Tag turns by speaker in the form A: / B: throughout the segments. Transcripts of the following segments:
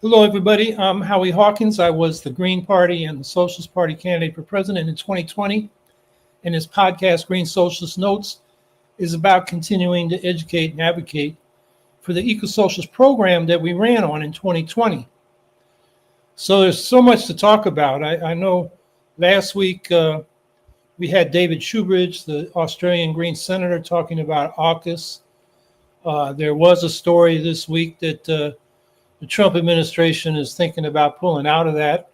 A: Hello, everybody. I'm Howie Hawkins. I was the Green Party and the Socialist Party candidate for president in 2020. And this podcast, Green Socialist Notes, is about continuing to educate and advocate for the eco-socialist program that we ran on in 2020. So there's so much to talk about. I know last week we had David Shoebridge, the Australian Green Senator, talking about AUKUS. There was a story this week that the Trump administration is thinking about pulling out of that,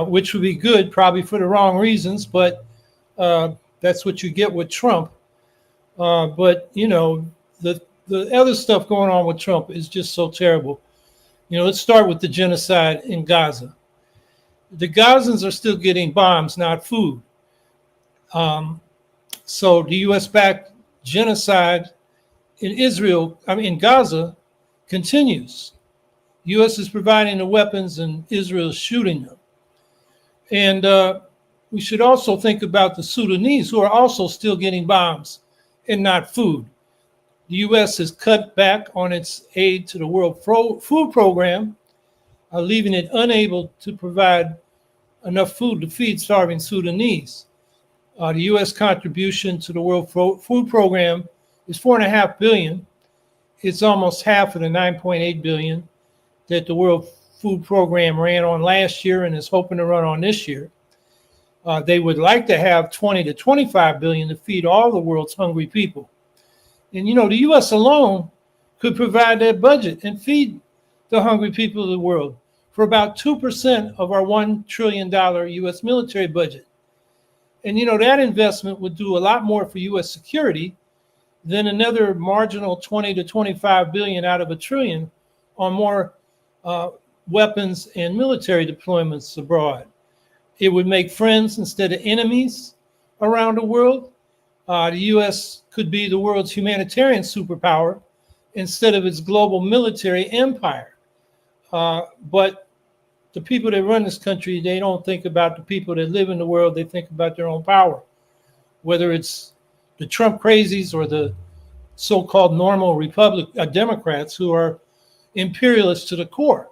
A: which would be good, probably for the wrong reasons, but that's what you get with Trump. But, you know, the other stuff going on with Trump is just so terrible. You know, let's start with the genocide in Gaza. The Gazans are still getting bombs, not food. So the U.S.-backed genocide in Gaza continues. U.S. is providing the weapons and Israel is shooting them. And we should also think about the Sudanese, who are also still getting bombs and not food. The U.S. has cut back on its aid to the World Food Program, leaving it unable to provide enough food to feed starving Sudanese. The U.S. contribution to the World Food Program is $4.5 billion. It's almost half of the $9.8 billion that the World Food Program ran on last year and is hoping to run on this year. They would like to have 20 to 25 billion to feed all the world's hungry people. And, you know, the U.S. alone could provide that budget and feed the hungry people of the world for about 2% of our $1 trillion U.S. military budget. And, you know, that investment would do a lot more for U.S. security than another marginal 20 to 25 billion out of $1 trillion on more weapons and military deployments abroad. It would make friends instead of enemies around the world. The U.S. could be the world's humanitarian superpower instead of its global military empire. But the people that run this country, they don't think about the people that live in the world. They think about their own power, whether it's the Trump crazies or the so-called normal Democrats who are imperialists to the core.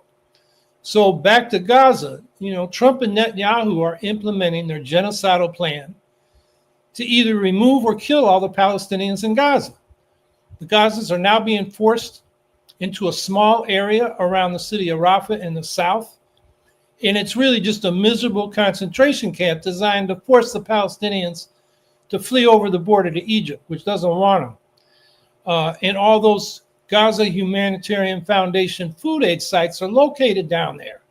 A: So back to Gaza, you know, Trump and Netanyahu are implementing their genocidal plan to either remove or kill all the Palestinians in Gaza. The Gazans are now being forced into a small area around the city of Rafah in the south. And it's really just a miserable concentration camp designed to force the Palestinians to flee over the border to Egypt, which doesn't want them. And all those Gaza Humanitarian Foundation food aid sites are located down there.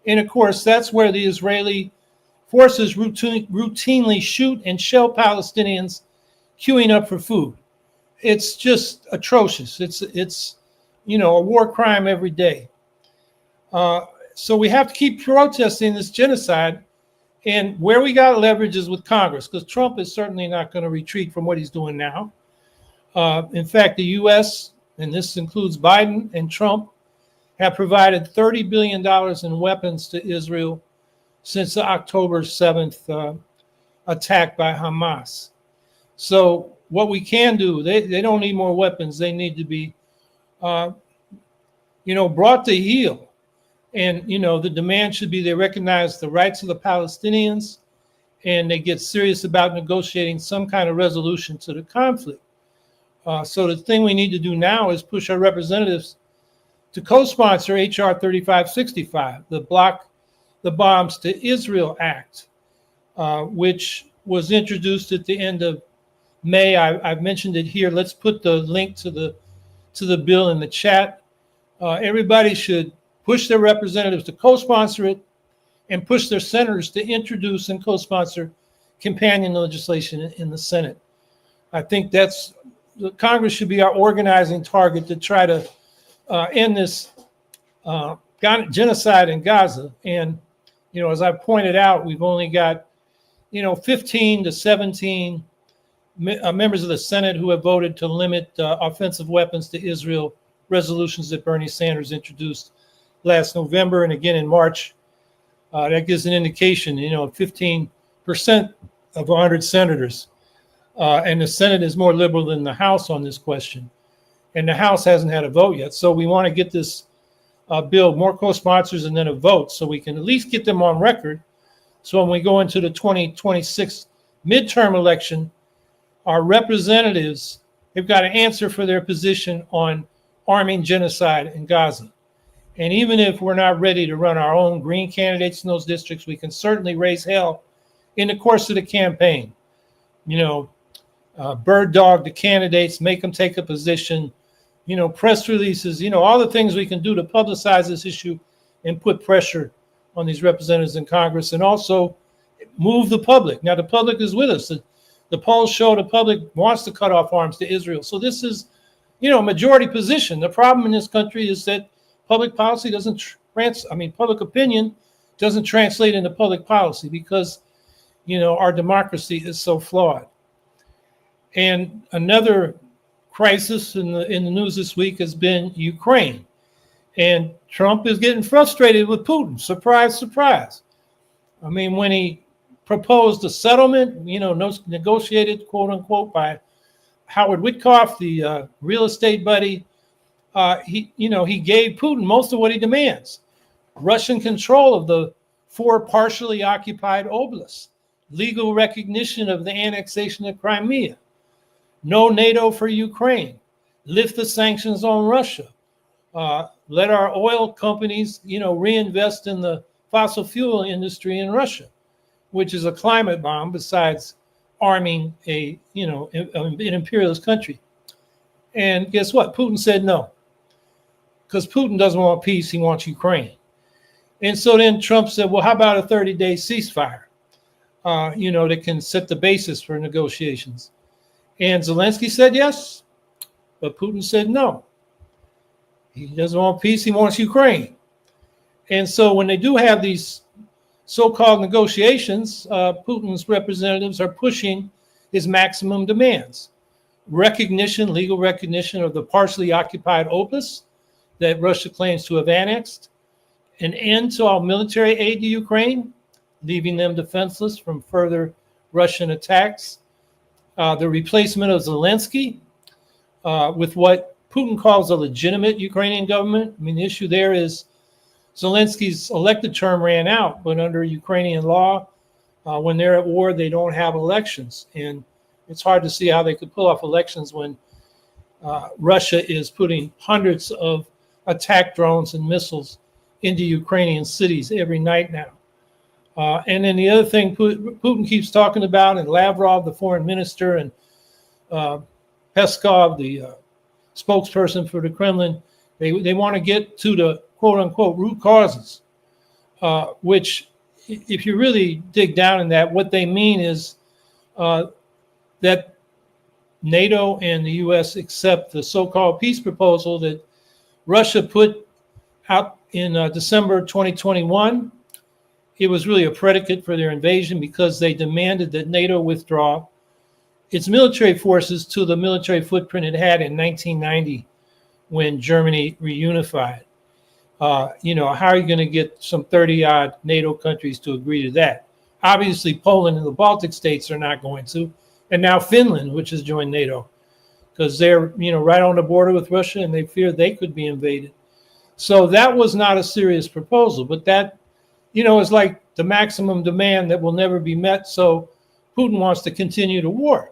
A: And of course, that's where the Israeli forces routinely shoot and shell Palestinians queuing up for food. It's just atrocious. It's you know, a war crime every day. So we have to keep protesting this genocide. And where we got leverage is with Congress, because Trump is certainly not going to retreat from what he's doing now. In fact, the U.S., and this includes Biden and Trump, have provided $30 billion in weapons to Israel since the October 7th attack by Hamas. So what we can do, they don't need more weapons. They need to be, brought to heel. And, you know, the demand should be they recognize the rights of the Palestinians and they get serious about negotiating some kind of resolution to the conflict. So the thing we need to do now is push our representatives to co-sponsor H.R. 3565, the Block the Bombs to Israel Act, which was introduced at the end of May. I've mentioned it here. Let's put the link to the bill in the chat. Everybody should push their representatives to co-sponsor it and push their senators to introduce and co-sponsor companion legislation in the Senate. I think Congress should be our organizing target to try to end this genocide in Gaza. And, you know, as I pointed out, we've only got, 15 to 17 members of the Senate who have voted to limit offensive weapons to Israel resolutions that Bernie Sanders introduced last November and again in March. That gives an indication, 15% of 100 senators. And the Senate is more liberal than the House on this question. And the House hasn't had a vote yet. So we want to get this bill, more co-sponsors, and then a vote, so we can at least get them on record. So when we go into the 2026 midterm election, our representatives have got to answer for their position on arming genocide in Gaza. And even if we're not ready to run our own green candidates in those districts, we can certainly raise hell in the course of the campaign. Bird dog the candidates, make them take a position, press releases, all the things we can do to publicize this issue and put pressure on these representatives in Congress, and also move the public. Now, the public is with us. The polls show the public wants to cut off arms to Israel. So this is, a majority position. The problem in this country is that public policy public opinion doesn't translate into public policy because, our democracy is so flawed. And another crisis in the news this week has been Ukraine. And Trump is getting frustrated with Putin. Surprise, surprise. When he proposed a settlement, negotiated, quote unquote, by Howard Witkoff, the real estate buddy, he gave Putin most of what he demands. Russian control of the 4 partially occupied oblasts, legal recognition of the annexation of Crimea, no NATO for Ukraine, lift the sanctions on Russia, let our oil companies, reinvest in the fossil fuel industry in Russia, which is a climate bomb besides arming an imperialist country. And guess what? Putin said no, because Putin doesn't want peace. He wants Ukraine. And so then Trump said, well, how about a 30-day ceasefire, that can set the basis for negotiations? And Zelensky said yes, but Putin said no. He doesn't want peace. He wants Ukraine. And so when they do have these so-called negotiations, Putin's representatives are pushing his maximum demands. Recognition, legal recognition of the partially occupied oblasts that Russia claims to have annexed, an end to all military aid to Ukraine, leaving them defenseless from further Russian attacks, the replacement of Zelensky with what Putin calls a legitimate Ukrainian government. The issue there is Zelensky's elected term ran out, but under Ukrainian law, when they're at war, they don't have elections. And it's hard to see how they could pull off elections when Russia is putting hundreds of attack drones and missiles into Ukrainian cities every night now. And then the other thing Putin keeps talking about, and Lavrov, the foreign minister, and Peskov, the spokesperson for the Kremlin, they want to get to the quote-unquote root causes, which, if you really dig down in that, what they mean is that NATO and the U.S. accept the so-called peace proposal that Russia put out in December 2021. It was really a predicate for their invasion because they demanded that NATO withdraw its military forces to the military footprint it had in 1990 when Germany reunified. How are you going to get some 30-odd NATO countries to agree to that? Obviously, Poland and the Baltic states are not going to, and now Finland, which has joined NATO, because they're right on the border with Russia, and they fear they could be invaded. So that was not a serious proposal, but that is like the maximum demand that will never be met. So Putin wants to continue the war,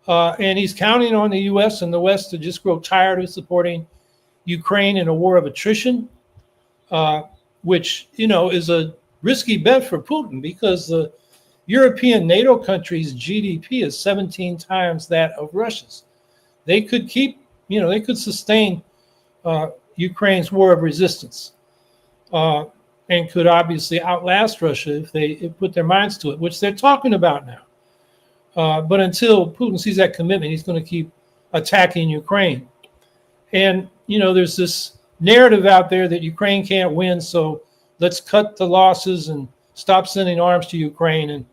A: and he's counting on the U.S. and the West to just grow tired of supporting Ukraine in a war of attrition. Which, is a risky bet for Putin because the European NATO countries' GDP is 17 times that of Russia's. They could they could sustain Ukraine's war of resistance and could obviously outlast Russia if they put their minds to it, which they're talking about now. But until Putin sees that commitment, he's going to keep attacking Ukraine. And, there's this narrative out there that Ukraine can't win, so let's cut the losses and stop sending arms to Ukraine and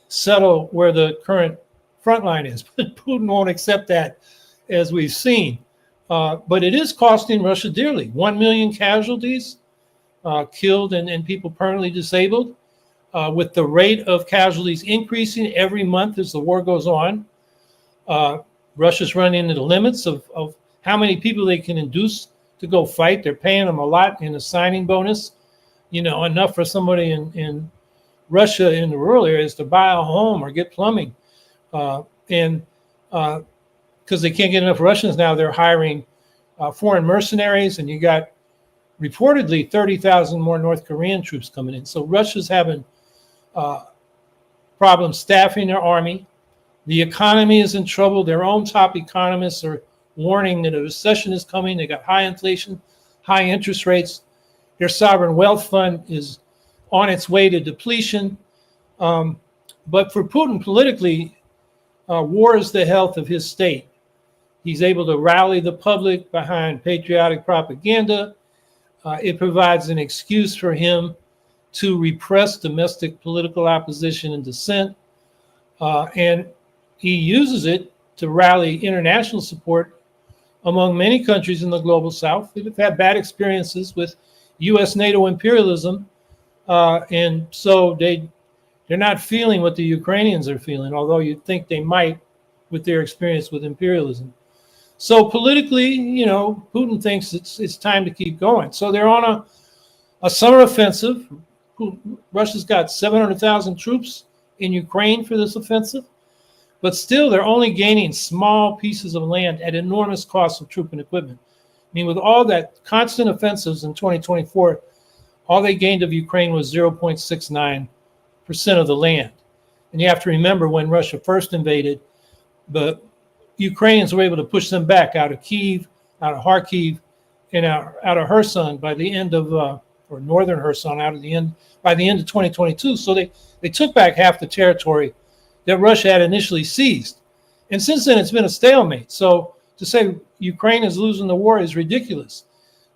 A: settle where the current front line is. But Putin won't accept that, as we've seen. But it is costing Russia dearly. 1 million casualties, killed and people permanently disabled, with the rate of casualties increasing every month as the war goes on. Russia's running into the limits of how many people they can induce to go fight. They're paying them a lot in a signing bonus, enough for somebody in Russia in the rural areas to buy a home or get plumbing. And because they can't get enough Russians now, they're hiring foreign mercenaries, and you got reportedly 30,000 more North Korean troops coming in. So Russia's having problems staffing their army. The economy is in trouble. Their own top economists are warning that a recession is coming. They got high inflation, high interest rates. Their sovereign wealth fund is on its way to depletion. But for Putin politically, war is the health of his state. He's able to rally the public behind patriotic propaganda. It provides an excuse for him to repress domestic political opposition and dissent. And he uses it to rally international support among many countries in the global south that have had bad experiences with U.S. NATO imperialism. And so they're not feeling what the Ukrainians are feeling, although you'd think they might with their experience with imperialism. So politically, Putin thinks it's time to keep going. So they're on a summer offensive. Russia's got 700,000 troops in Ukraine for this offensive, but still they're only gaining small pieces of land at enormous cost of troop and equipment. I mean, with all that constant offensives in 2024, all they gained of Ukraine was 0.69% of the land. And you have to remember when Russia first invaded, the Ukrainians were able to push them back out of Kyiv, out of Kharkiv, and out of Kherson by the end of, or northern Kherson by the end of 2022. So they took back half the territory that Russia had initially seized. And since then, it's been a stalemate. So to say Ukraine is losing the war is ridiculous.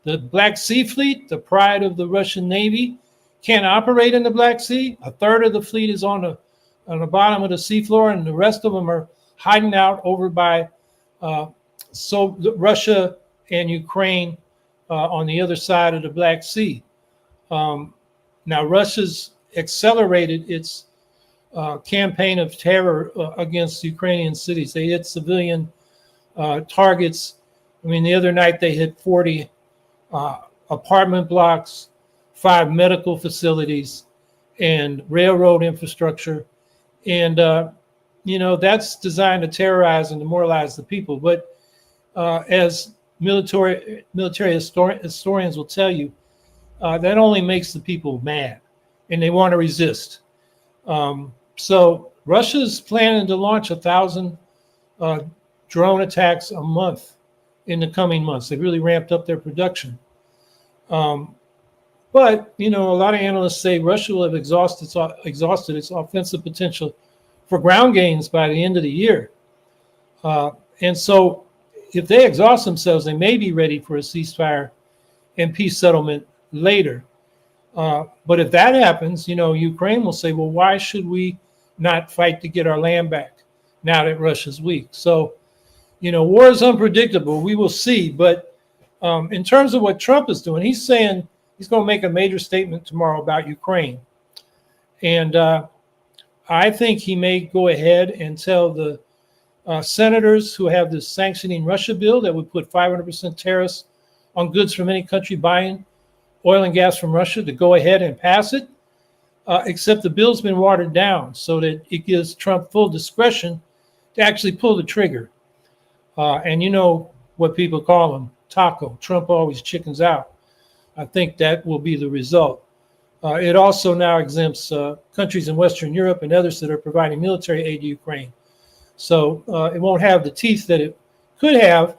A: The Black Sea Fleet, the pride of the Russian Navy, can't operate in the Black Sea. A third of the fleet is on the bottom of the seafloor, and the rest of them are hiding out over by Russia and Ukraine on the other side of the Black Sea. Now, Russia's accelerated its campaign of terror against Ukrainian cities. They hit civilian targets. I mean, the other night they hit 40 apartment blocks, 5 medical facilities, and railroad infrastructure. And, that's designed to terrorize and demoralize the people. But as military historians will tell you, that only makes the people mad, and they want to resist. So Russia's planning to launch 1,000 drone attacks a month in the coming months. They've really ramped up their production. But, a lot of analysts say Russia will have exhausted its offensive potential for ground gains by the end of the year. And so if they exhaust themselves, they may be ready for a ceasefire and peace settlement later. But if that happens, Ukraine will say, well, why should we not fight to get our land back now that Russia's weak? So, war is unpredictable. We will see. But in terms of what Trump is doing, he's saying he's going to make a major statement tomorrow about Ukraine. And I think he may go ahead and tell the senators who have this sanctioning Russia bill that would put 500% tariffs on goods from any country buying oil and gas from Russia to go ahead and pass it, except the bill's been watered down so that it gives Trump full discretion to actually pull the trigger. And you know what people call him, taco. Trump always chickens out. I think that will be the result. It also now exempts countries in Western Europe and others that are providing military aid to Ukraine. So it won't have the teeth that it could have.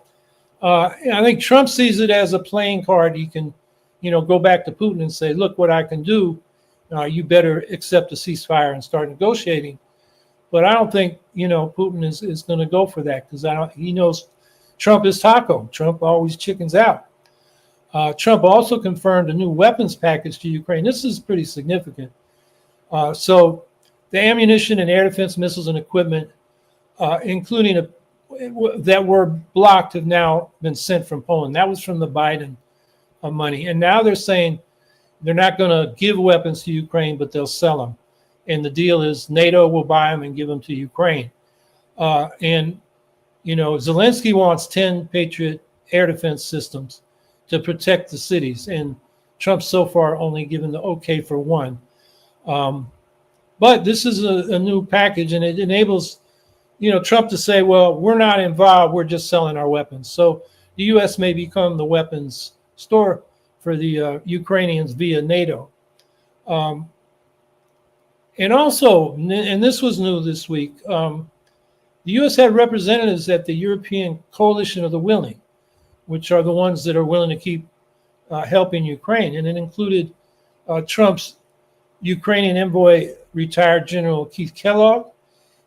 A: I think Trump sees it as a playing card. He can, go back to Putin and say, look what I can do. You better accept a ceasefire and start negotiating. But I don't think, Putin is going to go for that because he knows Trump is taco. Trump always chickens out. Trump also confirmed a new weapons package to Ukraine. This is pretty significant. So the ammunition and air defense missiles and equipment, including that were blocked, have now been sent from Poland. That was from the Biden money. And now they're saying they're not going to give weapons to Ukraine, but they'll sell them. And the deal is NATO will buy them and give them to Ukraine. And Zelensky wants 10 Patriot air defense systems. to protect the cities. And Trump so far only given the okay for one. But this is a new package, and it enables, Trump to say, well, we're not involved, we're just selling our weapons. So the U.S. may become the weapons store for the Ukrainians via NATO. And also, and this was new this week, the U.S. had representatives at the European Coalition of the Willing, which are the ones that are willing to keep helping Ukraine. And it included Trump's Ukrainian envoy, retired General Keith Kellogg,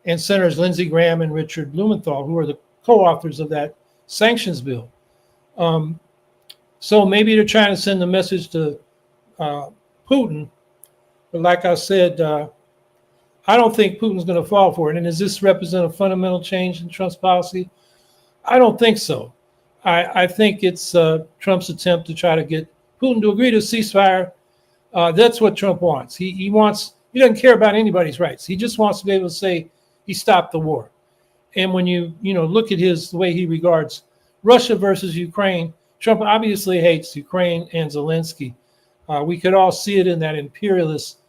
A: and Senators Lindsey Graham and Richard Blumenthal, who are the co-authors of that sanctions bill. So maybe they're trying to send a message to Putin. But like I said, I don't think Putin's going to fall for it. And does this represent a fundamental change in Trump's policy? I don't think so. I think it's Trump's attempt to try to get Putin to agree to a ceasefire. That's what Trump wants. He doesn't care about anybody's rights. He just wants to be able to say he stopped the war. And when you look at the way he regards Russia versus Ukraine, Trump obviously hates Ukraine and Zelensky. We could all see it in that imperialist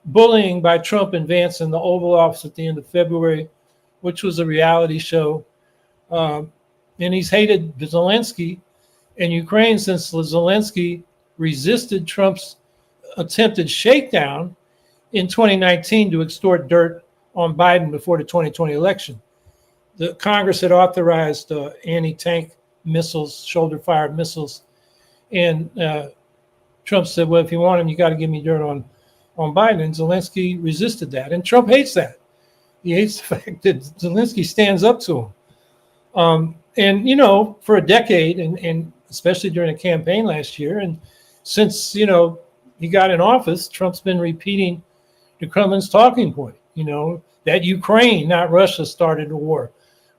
A: bullying by Trump and Vance in the Oval Office at the end of February, which was a reality show. And he's hated Zelensky and Ukraine since Zelensky resisted Trump's attempted shakedown in 2019 to extort dirt on Biden before the 2020 election. The Congress had authorized anti-tank missiles, shoulder-fired missiles, and Trump said, well, if you want them, you got to give me dirt on Biden. And Zelensky resisted that. And Trump hates that. He hates the fact that Zelensky stands up to him. And, for a decade, and especially during the campaign last year, and since, he got in office, Trump's been repeating the Kremlin's talking point, that Ukraine, not Russia, started the war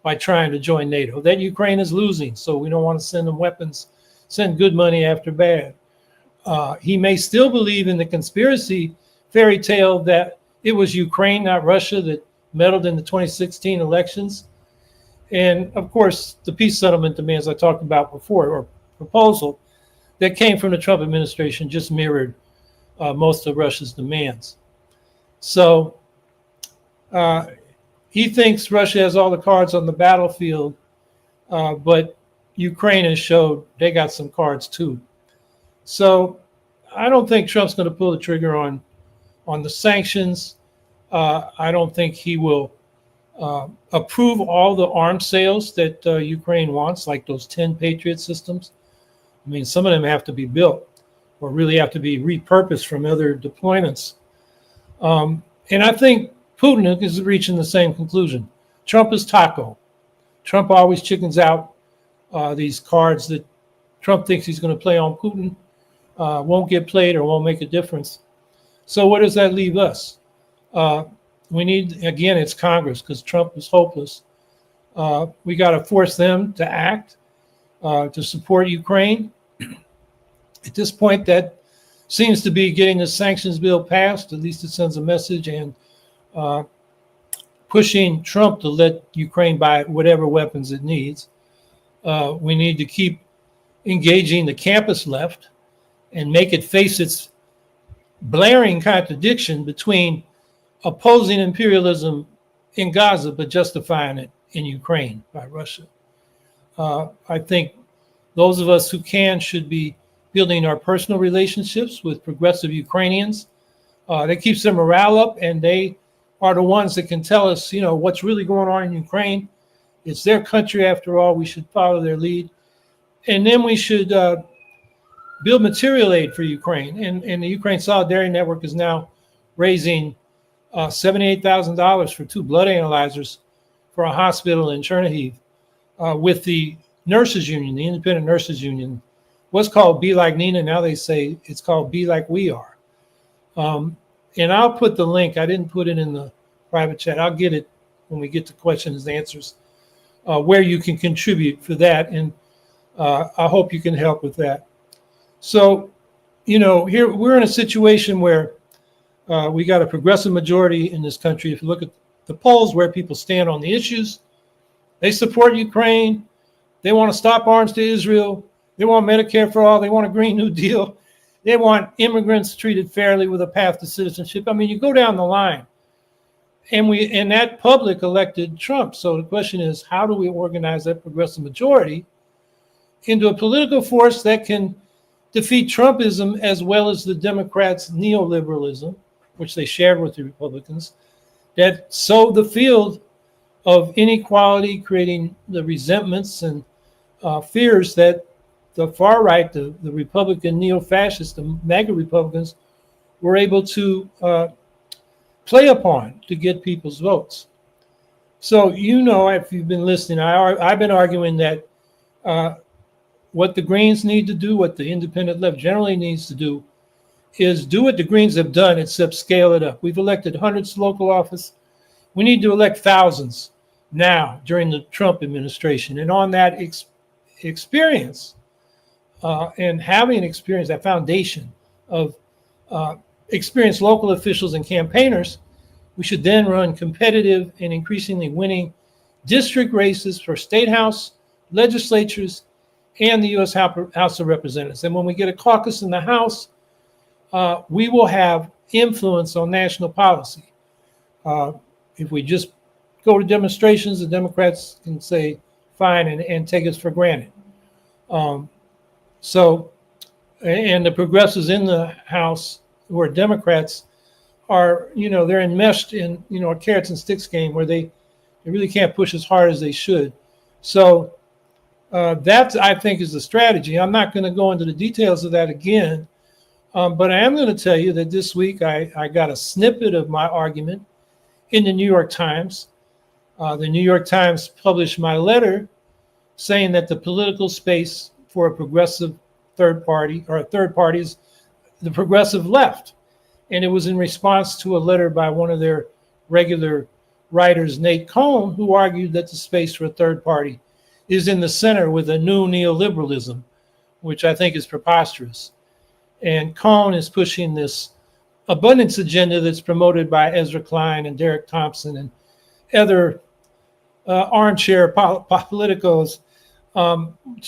A: by trying to join NATO, that Ukraine is losing, so we don't want to send them weapons, send good money after bad. He may still believe in the conspiracy fairy tale that it was Ukraine, not Russia, that meddled in the 2016 elections. And of course, the peace settlement demands I talked about before, or proposal that came from the Trump administration, just mirrored most of Russia's demands. So he thinks Russia has all the cards on the battlefield, but Ukraine has showed they got some cards too. So I don't think Trump's going to pull the trigger on the sanctions. I don't think he will approve all the arms sales that Ukraine wants, like those 10 Patriot systems. I mean, some of them have to be built or really have to be repurposed from other deployments. And I think Putin is reaching the same conclusion. Trump is taco. Trump always chickens out these cards that Trump thinks he's going to play on Putin. Won't get played or won't make a difference. So what does that leave us? We need, again, it's Congress, because Trump is hopeless. We got to force them to act, to support Ukraine. At this point, that seems to be getting the sanctions bill passed. At least it sends a message, and pushing Trump to let Ukraine buy whatever weapons it needs. We need to keep engaging the campus left and make it face its blaring contradiction between opposing imperialism in Gaza, but justifying it in Ukraine by Russia. I think those of us who can should be building our personal relationships with progressive Ukrainians. That keeps their morale up, and they are the ones that can tell us, what's really going on in Ukraine. It's their country after all. We should follow their lead. And then we should build material aid for Ukraine. And the Ukraine Solidarity Network is now raising $78,000 for 2 blood analyzers for a hospital in Chernihiv with the nurses union, the independent nurses union. What's called Be Like Nina, now they say it's called Be Like We Are. And I'll put the link. I didn't put it in the private chat. I'll get it when we get to questions and answers, where you can contribute for that. And I hope you can help with that. So, here we're in a situation where we got a progressive majority in this country. If you look at the polls, where people stand on the issues, they support Ukraine. They want to stop arms to Israel. They want Medicare for all. They want a Green New Deal. They want immigrants treated fairly with a path to citizenship. I mean, you go down the line. And that public elected Trump. So the question is, how do we organize that progressive majority into a political force that can defeat Trumpism as well as the Democrats' neoliberalism, which they shared with the Republicans, that sowed the field of inequality, creating the resentments and fears that the far right, the Republican neo-fascists, the MAGA Republicans, were able to play upon to get people's votes. So, you know, if you've been listening, I've been arguing that what the Greens need to do, what the independent left generally needs to do, is do what the Greens have done, except scale it up. We've elected hundreds of local office. We need to elect thousands now during the Trump administration. And on that experience and having experience, that foundation of experienced local officials and campaigners, we should then run competitive and increasingly winning district races for state house, legislatures, and the U.S. House of Representatives. And when we get a caucus in the House, we will have influence on national policy. If we just go to demonstrations, the Democrats can say fine and take us for granted. And the progressives in the House who are Democrats are, you know, they're enmeshed in, you know, a carrots and sticks game where they really can't push as hard as they should. So that, I think, is the strategy. I'm not going to go into the details of that again, but I am going to tell you that this week I got a snippet of my argument in the New York Times. The New York Times published my letter saying that the political space for a progressive third party, or a third party, is the progressive left. And it was in response to a letter by one of their regular writers, Nate Cohn, who argued that the space for a third party is in the center with a new neoliberalism, which I think is preposterous. And Cohn is pushing this abundance agenda that's promoted by Ezra Klein and Derek Thompson and other armchair politicos,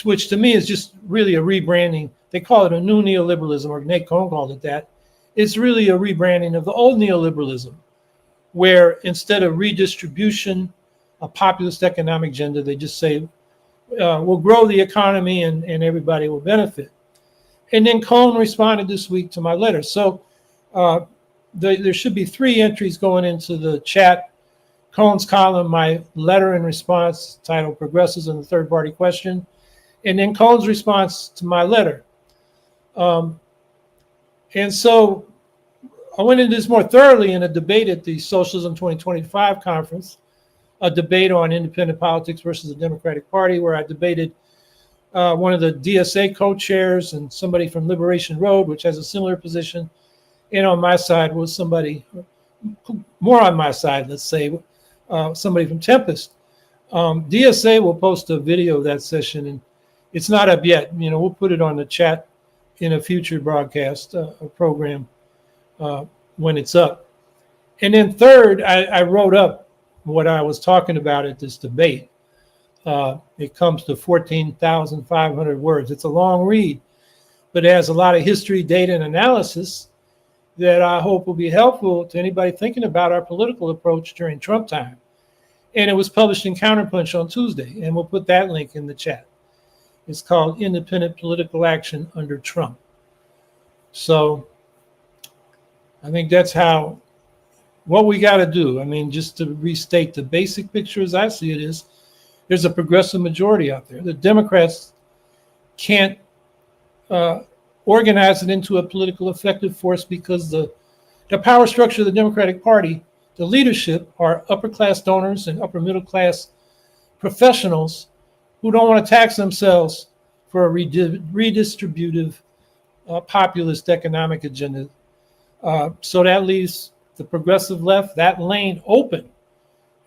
A: which to me is just really a rebranding. They call it a new neoliberalism, or Nate Cohn called it that. It's really a rebranding of the old neoliberalism, where instead of redistribution, a populist economic agenda, they just say, we'll grow the economy and everybody will benefit. And then Cohn responded this week to my letter. So there should be 3 entries going into the chat. Cohn's column, my letter in response titled Progressives and the Third Party Question, and then Cohn's response to my letter. And so I went into this more thoroughly in a debate at the Socialism 2025 conference, a debate on independent politics versus the Democratic Party, where I debated one of the DSA co-chairs and somebody from Liberation Road, which has a similar position. And on my side was somebody, more on my side, let's say, somebody from Tempest. DSA will post a video of that session, and it's not up yet. You know, we'll put it on the chat in a future broadcast program when it's up. And then third, I wrote up what I was talking about at this debate. It comes to 14,500 words. It's a long read, but it has a lot of history, data, and analysis that I hope will be helpful to anybody thinking about our political approach during Trump time. And it was published in Counterpunch on Tuesday, and we'll put that link in the chat. It's called Independent Political Action Under Trump. So I think that's what we got to do. I mean, just to restate the basic picture as I see it is, there's a progressive majority out there. The Democrats can't organize it into a political effective force because the power structure of the Democratic Party, the leadership, are upper class donors and upper middle class professionals who don't want to tax themselves for a redistributive populist economic agenda. So that leaves the progressive left, that lane, open.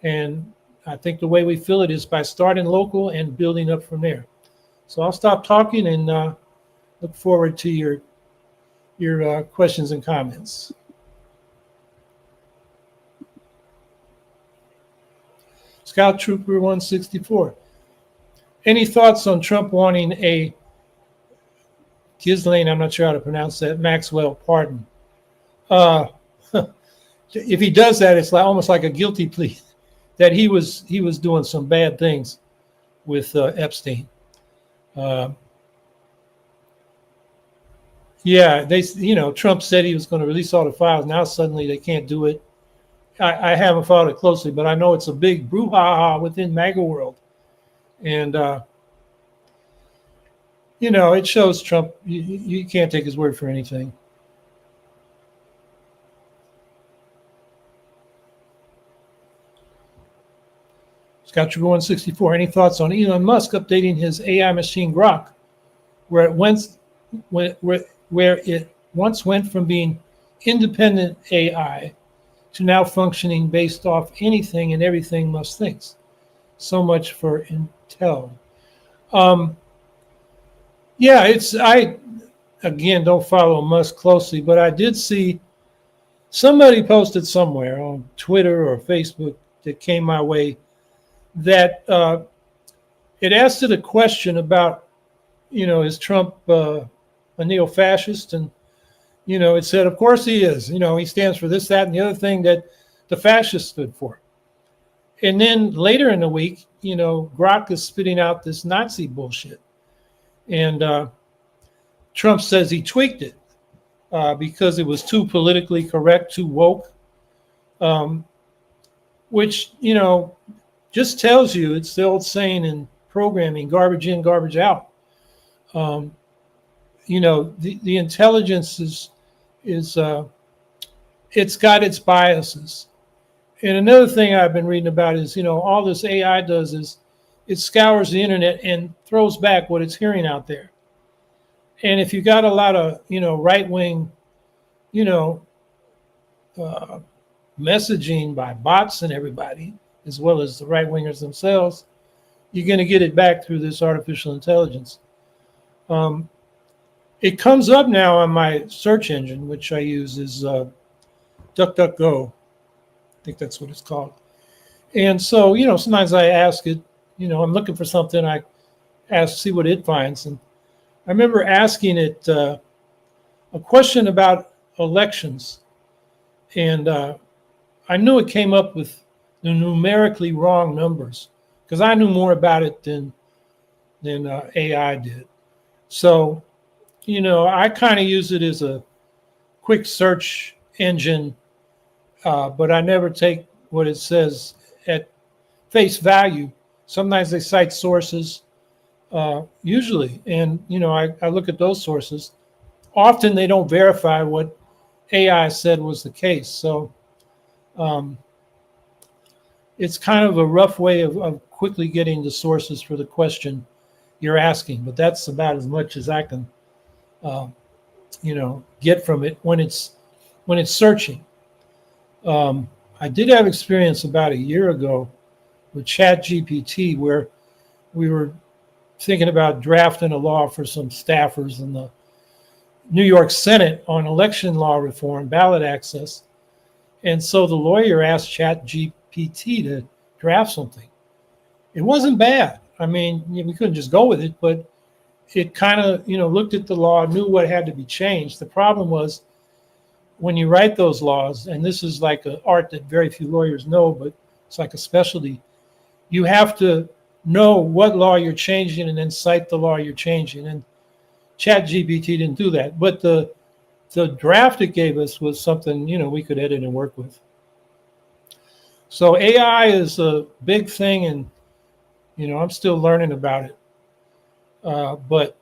A: And I think the way we fill it is by starting local and building up from there. So I'll stop talking and look forward to your questions and comments. Scout Trooper 164. Any thoughts on Trump wanting a Ghislaine, I'm not sure how to pronounce that, Maxwell pardon. Uh, if he does that, it's like almost like a guilty plea that he was doing some bad things with Epstein. Uh, yeah, Trump said he was going to release all the files. Now suddenly they can't do it. I haven't followed it closely, but I know it's a big brouhaha within MAGA world, and it shows Trump. You can't take his word for anything. Scott Trigger 164. Any thoughts on Elon Musk updating his AI machine Grok, where it once went from being independent AI to now functioning based off anything and everything Musk thinks? So much for Intel. Yeah, I again don't follow Musk closely, but I did see somebody posted somewhere on Twitter or Facebook that came my way that it asked it a question about, is Trump a neo-fascist? And, it said, of course he is. He stands for this, that, and the other thing that the fascists stood for. And then later in the week, Grok is spitting out this Nazi bullshit. And Trump says he tweaked it because it was too politically correct, too woke, which, just tells you it's the old saying in programming, garbage in, garbage out. The intelligence is it's got its biases. And another thing I've been reading about is, all this AI does is it scours the internet and throws back what it's hearing out there. And if you got a lot of, right-wing, messaging by bots and everybody, as well as the right-wingers themselves, you're going to get it back through this artificial intelligence. It comes up now on my search engine, which I use is DuckDuckGo. I think that's what it's called. And so, sometimes I ask it, I'm looking for something, I see what it finds. And I remember asking it a question about elections. And I knew it came up with the numerically wrong numbers because I knew more about it than AI did. So, I kind of use it as a quick search engine, but I never take what it says at face value. Sometimes they cite sources, usually, and I look at those sources. Often they don't verify what AI said was the case. So it's kind of a rough way of quickly getting the sources for the question you're asking, but that's about as much as I can, get from it when it's searching. I did have experience about a year ago with ChatGPT where we were thinking about drafting a law for some staffers in the New York Senate on election law reform, ballot access. And so the lawyer asked ChatGPT to draft something. It wasn't bad. I mean, we couldn't just go with it, but it kind of, looked at the law, knew what had to be changed. The problem was when you write those laws, and this is like an art that very few lawyers know, but it's like a specialty, you have to know what law you're changing and then cite the law you're changing. And ChatGPT didn't do that. But the draft it gave us was something, we could edit and work with. So AI is a big thing, and, I'm still learning about it. But,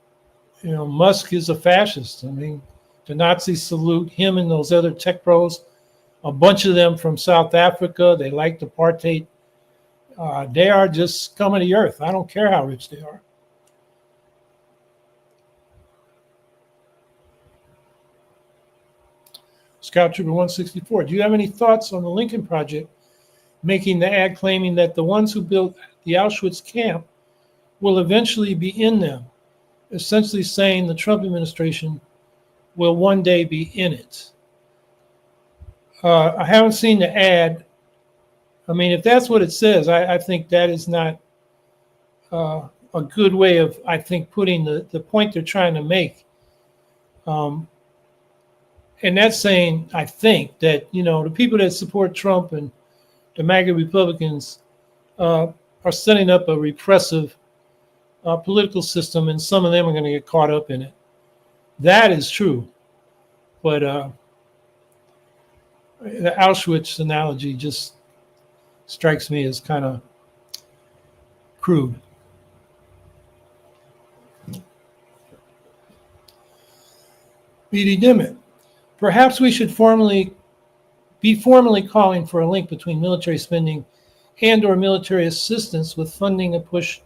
A: Musk is a fascist. I mean, the Nazis salute him and those other tech pros, a bunch of them from South Africa. They like apartheid. They are just scum of the earth. I don't care how rich they are. Scout Trooper 164. Do you have any thoughts on the Lincoln Project making the ad claiming that the ones who built the Auschwitz camp will eventually be in them, essentially saying the Trump administration will one day be in it? I haven't seen the ad. I mean, if that's what it says, I think that is not a good way of, I think, putting the point they're trying to make Um, and that's saying, I think, that, the people that support Trump and the MAGA Republicans are setting up a repressive political system, and some of them are going to get caught up in it. That is true. But the Auschwitz analogy just strikes me as kind of crude. B.D. Dimmitt. Perhaps we should be formally calling for a link between military spending and or military assistance with funding a push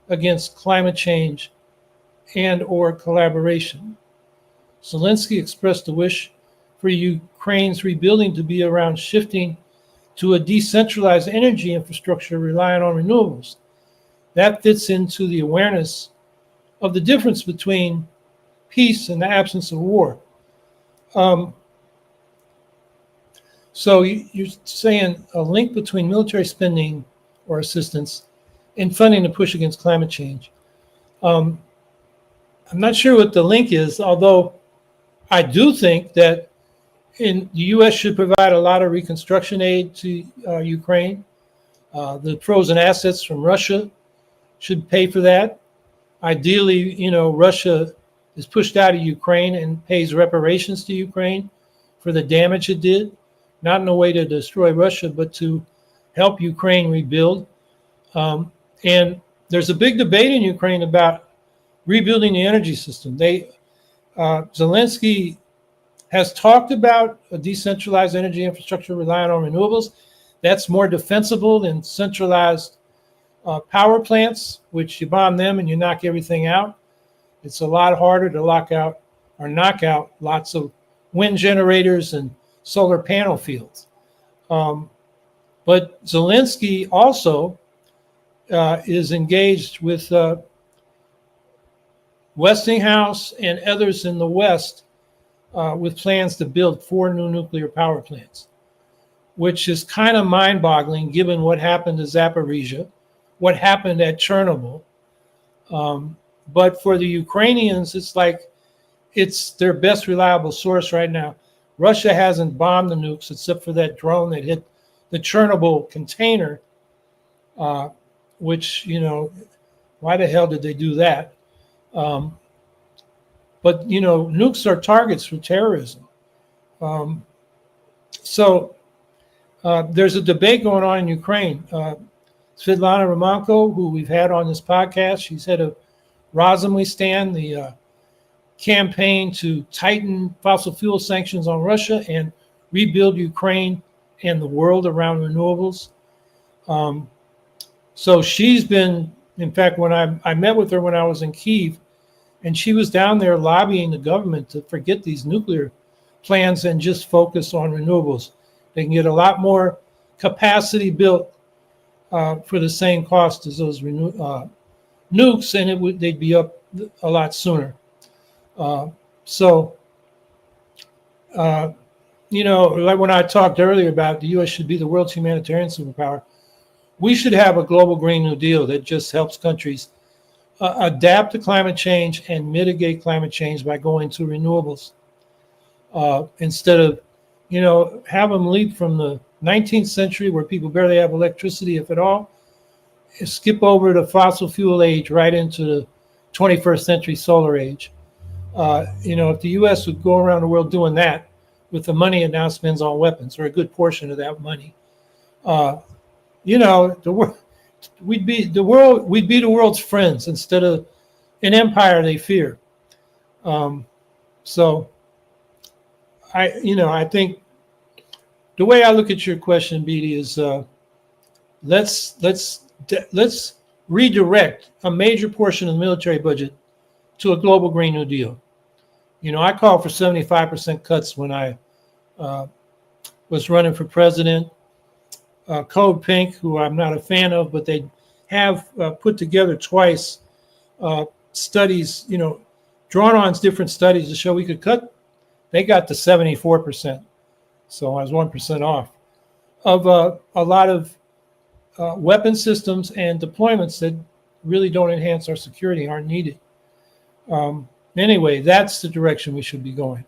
A: against climate change and or collaboration. Zelensky expressed a wish for Ukraine's rebuilding to be around shifting to a decentralized energy infrastructure relying on renewables. That fits into the awareness of the difference between peace and the absence of war. So you're saying a link between military spending or assistance and funding to push against climate change. I'm not sure what the link is, although I do think that the U.S. should provide a lot of reconstruction aid to Ukraine. The frozen assets from Russia should pay for that. Ideally, Russia is pushed out of Ukraine and pays reparations to Ukraine for the damage it did, not in a way to destroy Russia, but to help Ukraine rebuild. And there's a big debate in Ukraine about rebuilding the energy system. Zelensky has talked about a decentralized energy infrastructure relying on renewables. That's more defensible than centralized power plants, which you bomb them and you knock everything out. It's a lot harder to knock out lots of wind generators and solar panel fields. But Zelensky also is engaged with Westinghouse and others in the West with plans to build 4 new nuclear power plants, which is kind of mind-boggling given what happened to Zaporizhia, what happened at Chernobyl. But for the Ukrainians, it's their best reliable source right now. Russia hasn't bombed the nukes except for that drone that hit the Chernobyl container, which, why the hell did they do that? But, nukes are targets for terrorism. So there's a debate going on in Ukraine. Svetlana Romanko, who we've had on this podcast, she's head of Razumlistan, the campaign to tighten fossil fuel sanctions on Russia and rebuild Ukraine and the world around renewables. So she's been, in fact, when I met with her when I was in Kyiv, and she was down there lobbying the government to forget these nuclear plans and just focus on renewables. They can get a lot more capacity built for the same cost as those nukes, and they'd be up a lot sooner. Like when I talked earlier about the U.S. should be the world's humanitarian superpower, we should have a global Green New Deal that just helps countries adapt to climate change and mitigate climate change by going to renewables instead of, have them leap from the 19th century where people barely have electricity, if at all, and skip over the fossil fuel age right into the 21st century solar age. If the U.S. would go around the world doing that with the money it now spends on weapons, or a good portion of that money, we'd be the world's friends instead of an empire they fear. So I think the way I look at your question, BD, is let's redirect a major portion of the military budget to a global Green New Deal. I called for 75% cuts when I was running for president. Code Pink, who I'm not a fan of, but they have put together twice studies, drawn on different studies to show we could cut. They got to 74%. So I was 1% off of a lot of weapon systems and deployments that really don't enhance our security, aren't needed. And Anyway, that's the direction we should be going.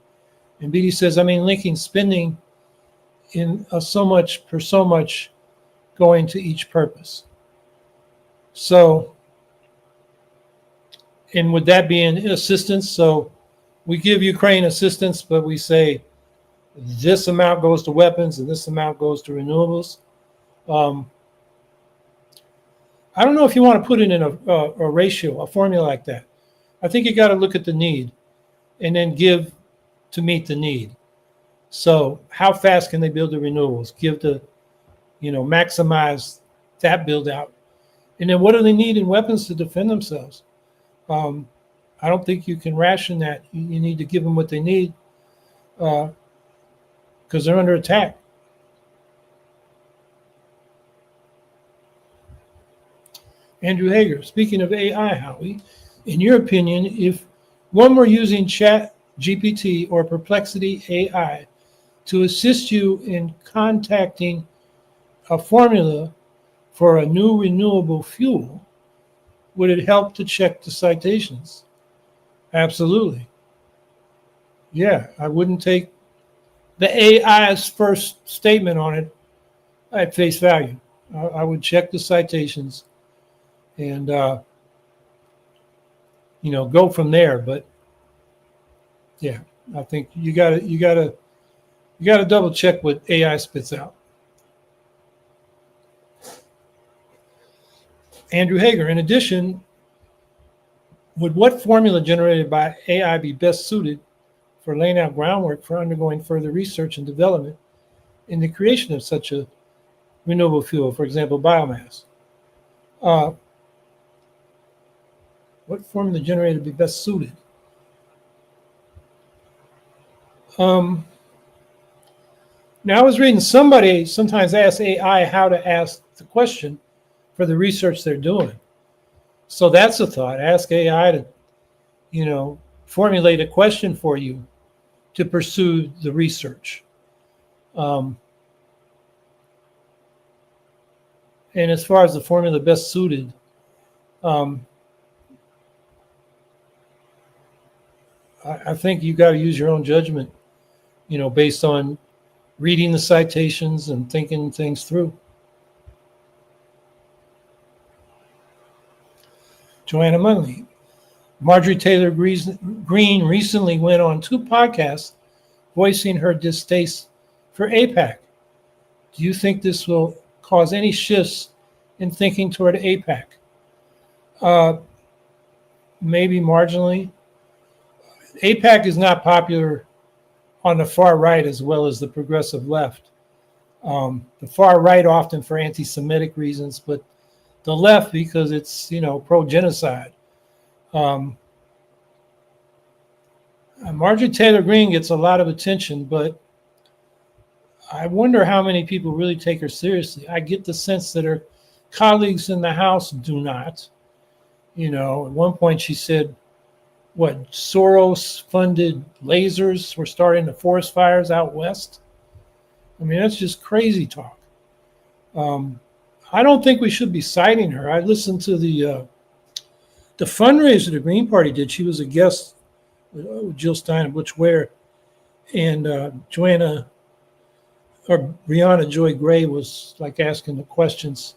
A: And BD says, I mean, linking spending in so much per so much going to each purpose. So, and would that be an assistance? So we give Ukraine assistance, but we say this amount goes to weapons and this amount goes to renewables. I don't know if you want to put it in a ratio, a formula like that. I think you got to look at the need and then give to meet the need. So how fast can they build the renewables? Give to, maximize that build out. And then what do they need in weapons to defend themselves? I don't think you can ration that. You need to give them what they need because they're under attack. Andrew Hager, speaking of AI, Howie, in your opinion, if one were using Chat GPT or Perplexity AI to assist you in contacting a formula for a new renewable fuel, would it help to check the citations? Absolutely. Yeah, I wouldn't take the AI's first statement on it at face value. I would check the citations and go from there. But yeah, I think you gotta double check what AI spits out. Andrew Hager, in addition, would what formula generated by AI be best suited for laying out groundwork for undergoing further research and development in the creation of such a renewable fuel, for example, biomass? What formula generated would be best suited? Now, I was reading somebody sometimes ask AI how to ask the question for the research they're doing. So that's a thought. Ask AI to, formulate a question for you to pursue the research. And as far as the formula best suited, I think you got to use your own judgment, based on reading the citations and thinking things through. Joanna Munley. Marjorie Taylor Greene recently went on 2 podcasts voicing her distaste for AIPAC. Do you think this will cause any shifts in thinking toward AIPAC? Maybe marginally. AIPAC is not popular on the far right as well as the progressive left. The far right often for anti-Semitic reasons, but the left because it's, pro-genocide. Marjorie Taylor Greene gets a lot of attention, but I wonder how many people really take her seriously. I get the sense that her colleagues in the House do not. At one point she said, Soros-funded lasers were starting the forest fires out west? I mean, that's just crazy talk. I don't think we should be citing her. I listened to the fundraiser the Green Party did. She was a guest with Jill Stein and Butch Ware, and Brianna Joy Gray was like asking the questions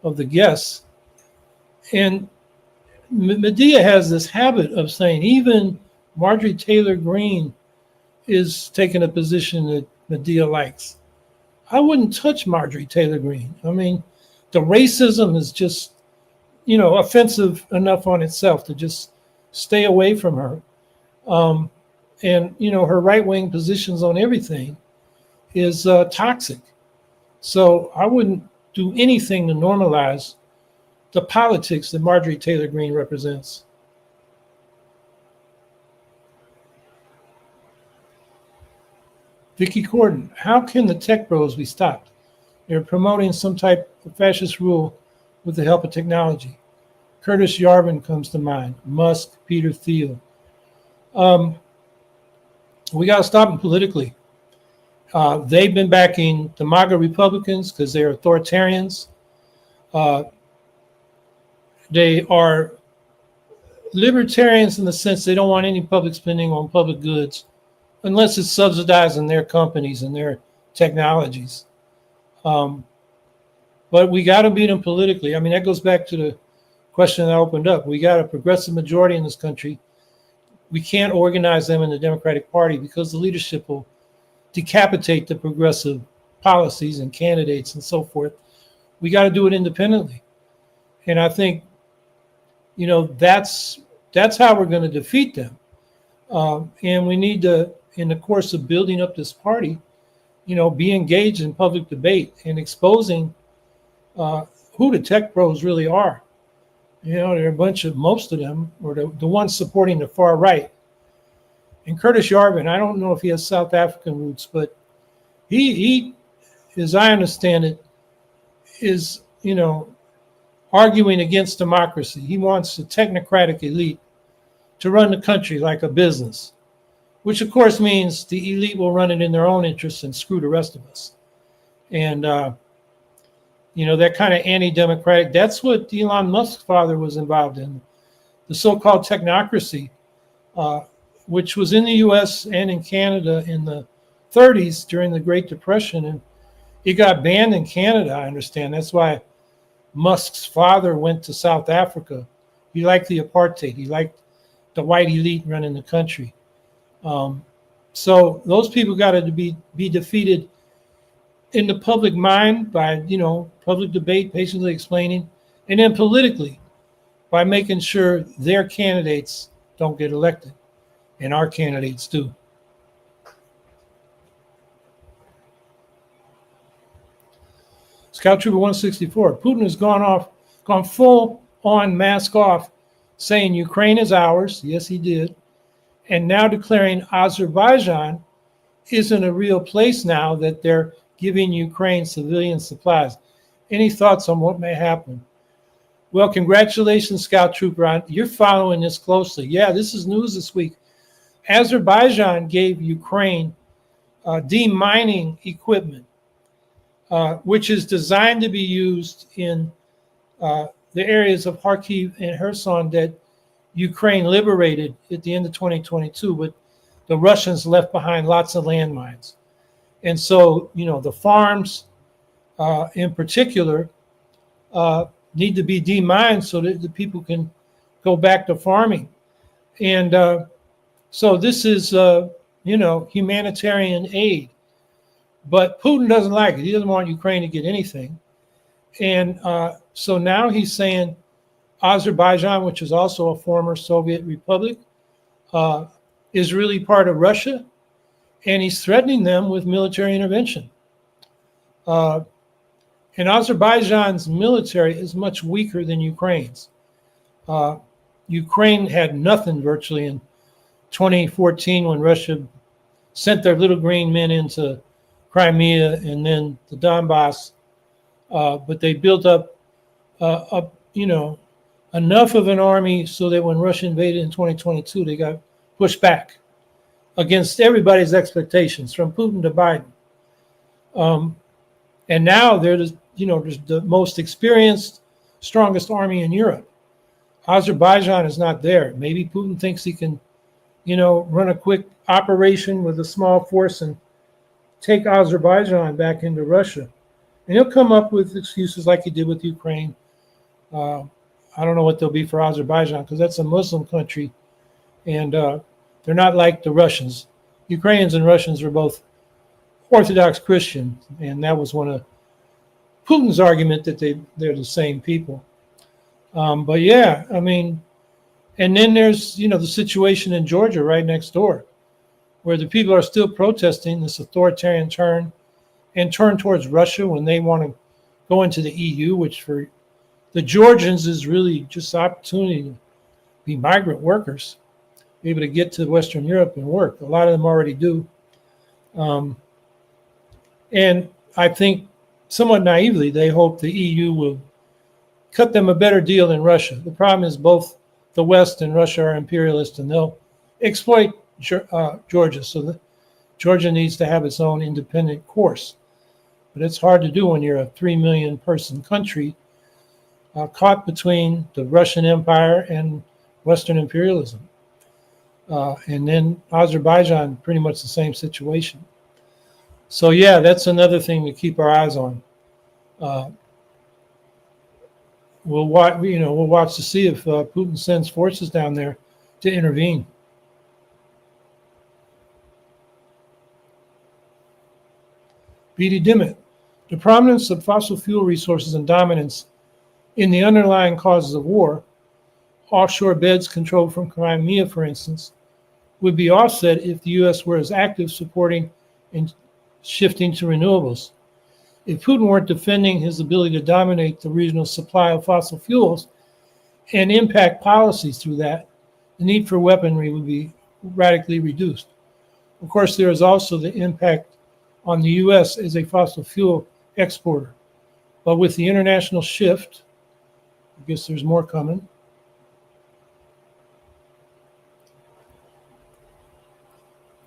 A: of the guests. And Medea has this habit of saying even Marjorie Taylor Greene is taking a position that Medea likes. I wouldn't touch Marjorie Taylor Greene. I mean, the racism is just, offensive enough on itself to just stay away from her. And, her right-wing positions on everything is toxic. So I wouldn't do anything to normalize the politics that Marjorie Taylor Greene represents. Vicky Corden, how can the tech bros be stopped? They're promoting some type of fascist rule with the help of technology. Curtis Yarvin comes to mind, Musk, Peter Thiel. We got to stop them politically. They've been backing the MAGA Republicans because they're authoritarians. They are libertarians in the sense they don't want any public spending on public goods unless it's subsidizing their companies and their technologies. But we got to beat them politically. I mean, that goes back to the question that I opened up. We got a progressive majority in this country. We can't organize them in the Democratic Party because the leadership will decapitate the progressive policies and candidates and so forth. We got to do it independently. And I think, that's how we're going to defeat them. And we need to, in the course of building up this party, be engaged in public debate and exposing who the tech pros really are. There are most of them, or the ones supporting the far right. And Curtis Yarvin, I don't know if he has South African roots, but he as I understand it, is, arguing against democracy. He wants a technocratic elite to run the country like a business, which of course means the elite will run it in their own interests and screw the rest of us. And, that kind of anti-democratic, that's what Elon Musk's father was involved in, the so-called technocracy, which was in the US and in Canada in the 30s during the Great Depression. And it got banned in Canada, I understand. That's why Musk's father went to South Africa. He liked the apartheid. He liked the white elite running the country. So those people got to be defeated in the public mind by, public debate, patiently explaining, and then politically by making sure their candidates don't get elected, and our candidates do. Scout Trooper 164, Putin has gone full on mask off, saying Ukraine is ours. Yes, he did. And now declaring Azerbaijan isn't a real place now that they're giving Ukraine civilian supplies. Any thoughts on what may happen? Well, congratulations, Scout Trooper. You're following this closely. Yeah, this is news this week. Azerbaijan gave Ukraine demining equipment, which is designed to be used in the areas of Kharkiv and Kherson that Ukraine liberated at the end of 2022, but the Russians left behind lots of landmines. And so, the farms in particular need to be demined so that the people can go back to farming. And so this is, humanitarian aid. But Putin doesn't like it. He doesn't want Ukraine to get anything. And so now he's saying Azerbaijan, which is also a former Soviet republic, is really part of Russia. And he's threatening them with military intervention. And Azerbaijan's military is much weaker than Ukraine's. Ukraine had nothing virtually in 2014 when Russia sent their little green men into Crimea and then the Donbass. But they built up, enough of an army so that when Russia invaded in 2022, they got pushed back against everybody's expectations, from Putin to Biden. And now they're the most experienced, strongest army in Europe. Azerbaijan is not there. Maybe Putin thinks he can, run a quick operation with a small force and take Azerbaijan back into Russia. And he'll come up with excuses like he did with Ukraine. I don't know what they'll be for Azerbaijan because that's a Muslim country. And they're not like the Russians. Ukrainians and Russians are both Orthodox Christian. And that was one of Putin's argument that they're the same people. But yeah, I mean, and then there's, the situation in Georgia right next door, where the people are still protesting this authoritarian turn towards Russia when they want to go into the EU, which for the Georgians is really just opportunity to be migrant workers, be able to get to Western Europe and work. A lot of them already do. And I think somewhat naively, they hope the EU will cut them a better deal than Russia. The problem is both the West and Russia are imperialist, and they'll exploit Georgia. So Georgia needs to have its own independent course. But it's hard to do when you're a 3 million person country caught between the Russian Empire and Western imperialism. And then Azerbaijan, pretty much the same situation. So yeah, that's another thing to keep our eyes on. We'll watch to see if Putin sends forces down there to intervene. B.D. Dimmitt, the prominence of fossil fuel resources and dominance in the underlying causes of war, offshore beds controlled from Crimea, for instance, would be offset if the U.S. were as active supporting and shifting to renewables. If Putin weren't defending his ability to dominate the regional supply of fossil fuels and impact policies through that, the need for weaponry would be radically reduced. Of course, there is also the impact on the U.S. as a fossil fuel exporter. But with the international shift, I guess there's more coming.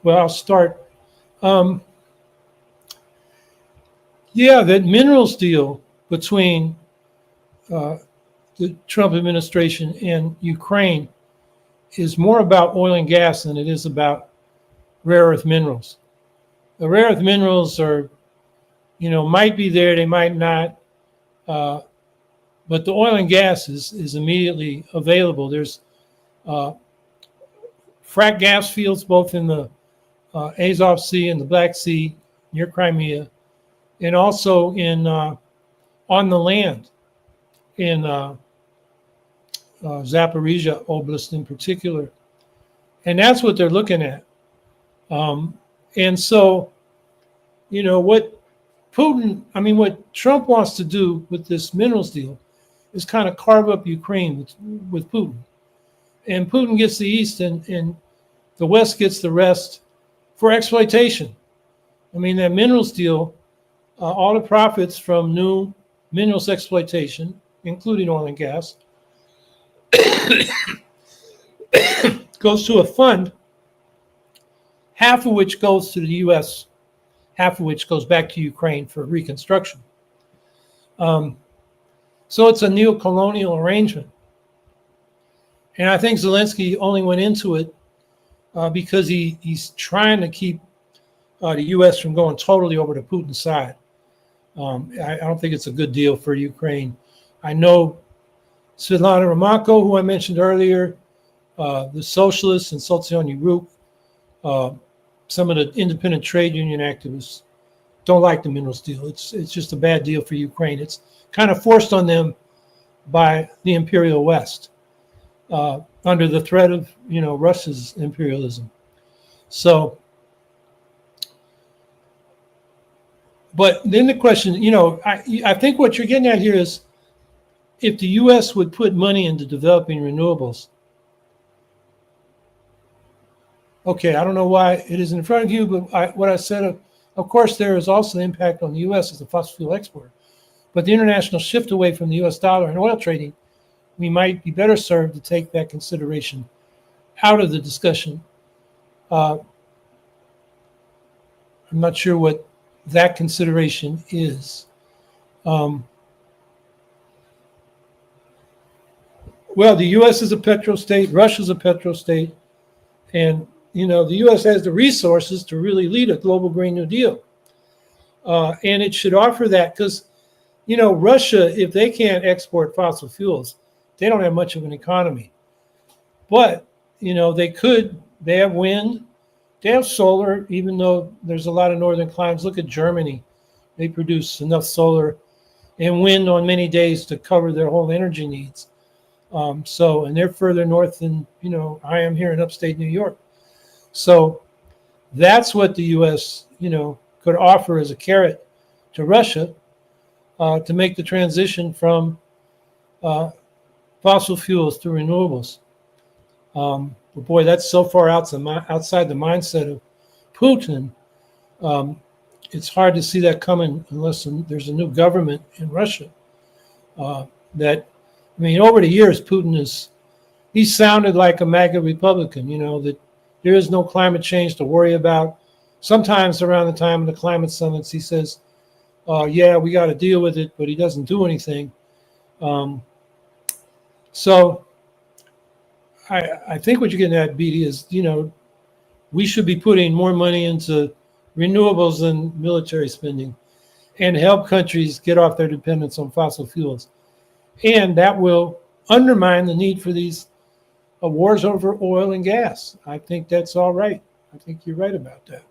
A: Well, I'll start. Yeah, that minerals deal between the Trump administration and Ukraine is more about oil and gas than it is about rare earth minerals. The rare earth minerals are, might be there, they might not, but the oil and gas is immediately available. There's frack gas fields both in the Azov Sea and the Black Sea near Crimea, and also in on the land in Zaporizhia Oblast in particular. And that's what they're looking at. And so, what Trump wants to do with this minerals deal is kind of carve up Ukraine with Putin. And Putin gets the East and the West gets the rest for exploitation. That minerals deal, all the profits from new minerals exploitation, including oil and gas, goes to a fund, half of which goes to the U.S., half of which goes back to Ukraine for reconstruction. So it's a neo-colonial arrangement. And I think Zelensky only went into it because he's trying to keep the U.S. from going totally over to Putin's side. I don't think it's a good deal for Ukraine. I know Svetlana Romako, who I mentioned earlier, the socialists and Sotsiony Ruk, some of the independent trade union activists don't like the minerals deal. It's just a bad deal for Ukraine. It's kind of forced on them by the imperial West under the threat of Russia's imperialism. So, but then the question, I think what you're getting at here is if the U.S. would put money into developing renewables. Okay, I don't know why it isn't in front of you, but what I said, of course, there is also the impact on the U.S. as a fossil fuel exporter. But the international shift away from the U.S. dollar and oil trading, we might be better served to take that consideration out of the discussion. I'm not sure what that consideration is. Well, the U.S. is a petrostate, Russia's a petrostate, and the U.S. has the resources to really lead a global Green New Deal. And it should offer that because, Russia, if they can't export fossil fuels, they don't have much of an economy. But, they have wind, they have solar, even though there's a lot of northern climes. Look at Germany. They produce enough solar and wind on many days to cover their whole energy needs. And they're further north than, I am here in upstate New York. So that's what the U.S., could offer as a carrot to Russia to make the transition from fossil fuels to renewables. But boy, that's so far outside the mindset of Putin. It's hard to see that coming unless there's a new government in Russia. Over the years, Putin he sounded like a MAGA Republican, that there is no climate change to worry about. Sometimes around the time of the climate summits, he says, yeah, we got to deal with it, but he doesn't do anything. So I think what you're getting at, BD, is, we should be putting more money into renewables than military spending and help countries get off their dependence on fossil fuels. And that will undermine the need for these wars over oil and gas. I think that's all right. I think you're right about that.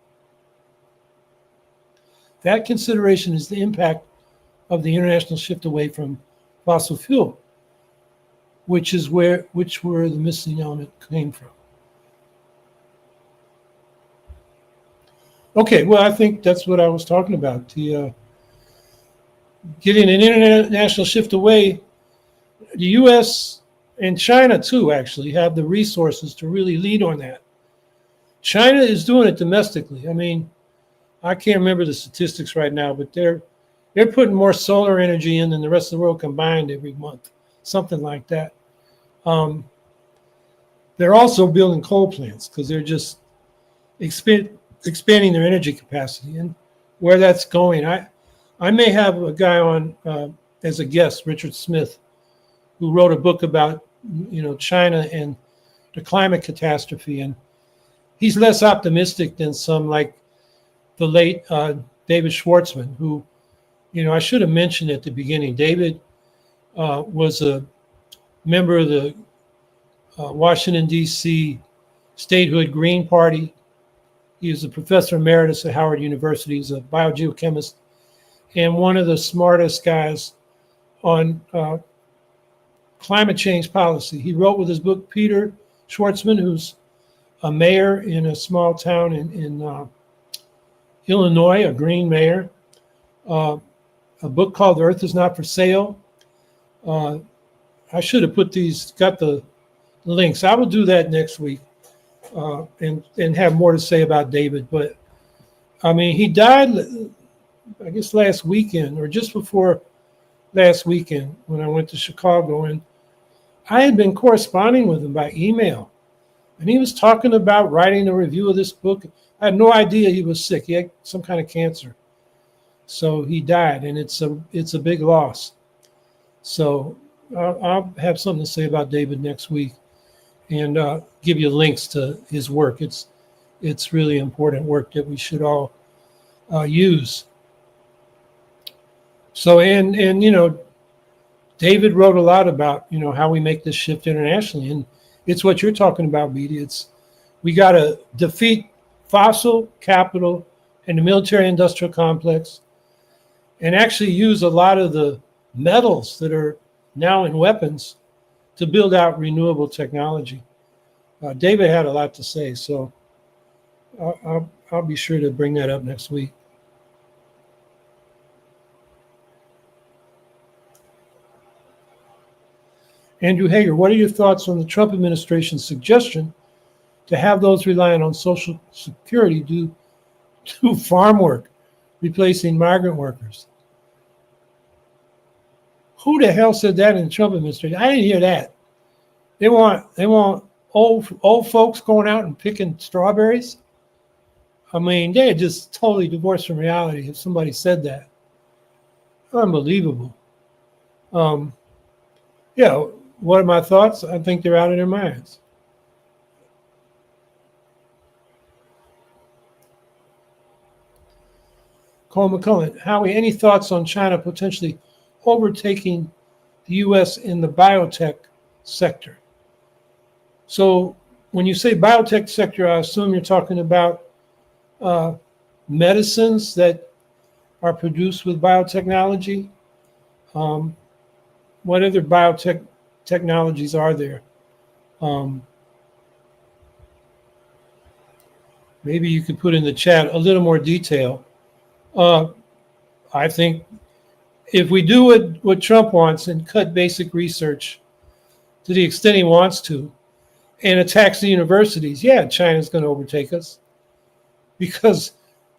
A: That consideration is the impact of the international shift away from fossil fuel, which where the missing element came from. Okay, well, I think that's what I was talking about. The getting an international shift away. The U.S. and China too actually have the resources to really lead on that. China is doing it domestically. I mean, I can't remember the statistics right now, but they're putting more solar energy in than the rest of the world combined every month, something like that. They're also building coal plants because they're just expanding their energy capacity. And where that's going, I may have a guy on as a guest, Richard Smith, who wrote a book about China and the climate catastrophe, and he's less optimistic than some like the late David Schwartzman, who, I should have mentioned at the beginning. David was a member of the Washington, D.C. statehood Green Party. He was a professor emeritus at Howard University. He's a biogeochemist and one of the smartest guys on climate change policy. He wrote with his book, Peter Schwartzman, who's a mayor in a small town in Illinois, a green mayor, a book called The Earth is Not for Sale. I should have got the links. I will do that next week and have more to say about David. But I mean, he died, I guess, last weekend or just before last weekend when I went to Chicago. And I had been corresponding with him by email. And he was talking about writing a review of this book. I had no idea he was sick. He had some kind of cancer. So he died, and it's a big loss. So I'll have something to say about David next week and give you links to his work. It's really important work that we should all use. So, and David wrote a lot about, how we make this shift internationally. And it's what you're talking about, BD. We got to defeat fossil capital and the military-industrial complex and actually use a lot of the metals that are now in weapons to build out renewable technology. David had a lot to say, so I'll be sure to bring that up next week. Andrew Hager, what are your thoughts on the Trump administration's suggestion to have those relying on Social Security do farm work, replacing migrant workers? Who the hell said that in the Trump administration? I didn't hear that. They want old folks going out and picking strawberries. I mean, they're just totally divorced from reality if somebody said that. Unbelievable. Yeah, what are my thoughts? I think they're out of their minds. Cole McCullen, Howie, any thoughts on China potentially overtaking the U.S. in the biotech sector? So when you say biotech sector, I assume you're talking about medicines that are produced with biotechnology. What other biotech technologies are there? Maybe you could put in the chat a little more detail. I think if we do what Trump wants and cut basic research to the extent he wants to and attacks the universities, yeah, China's going to overtake us because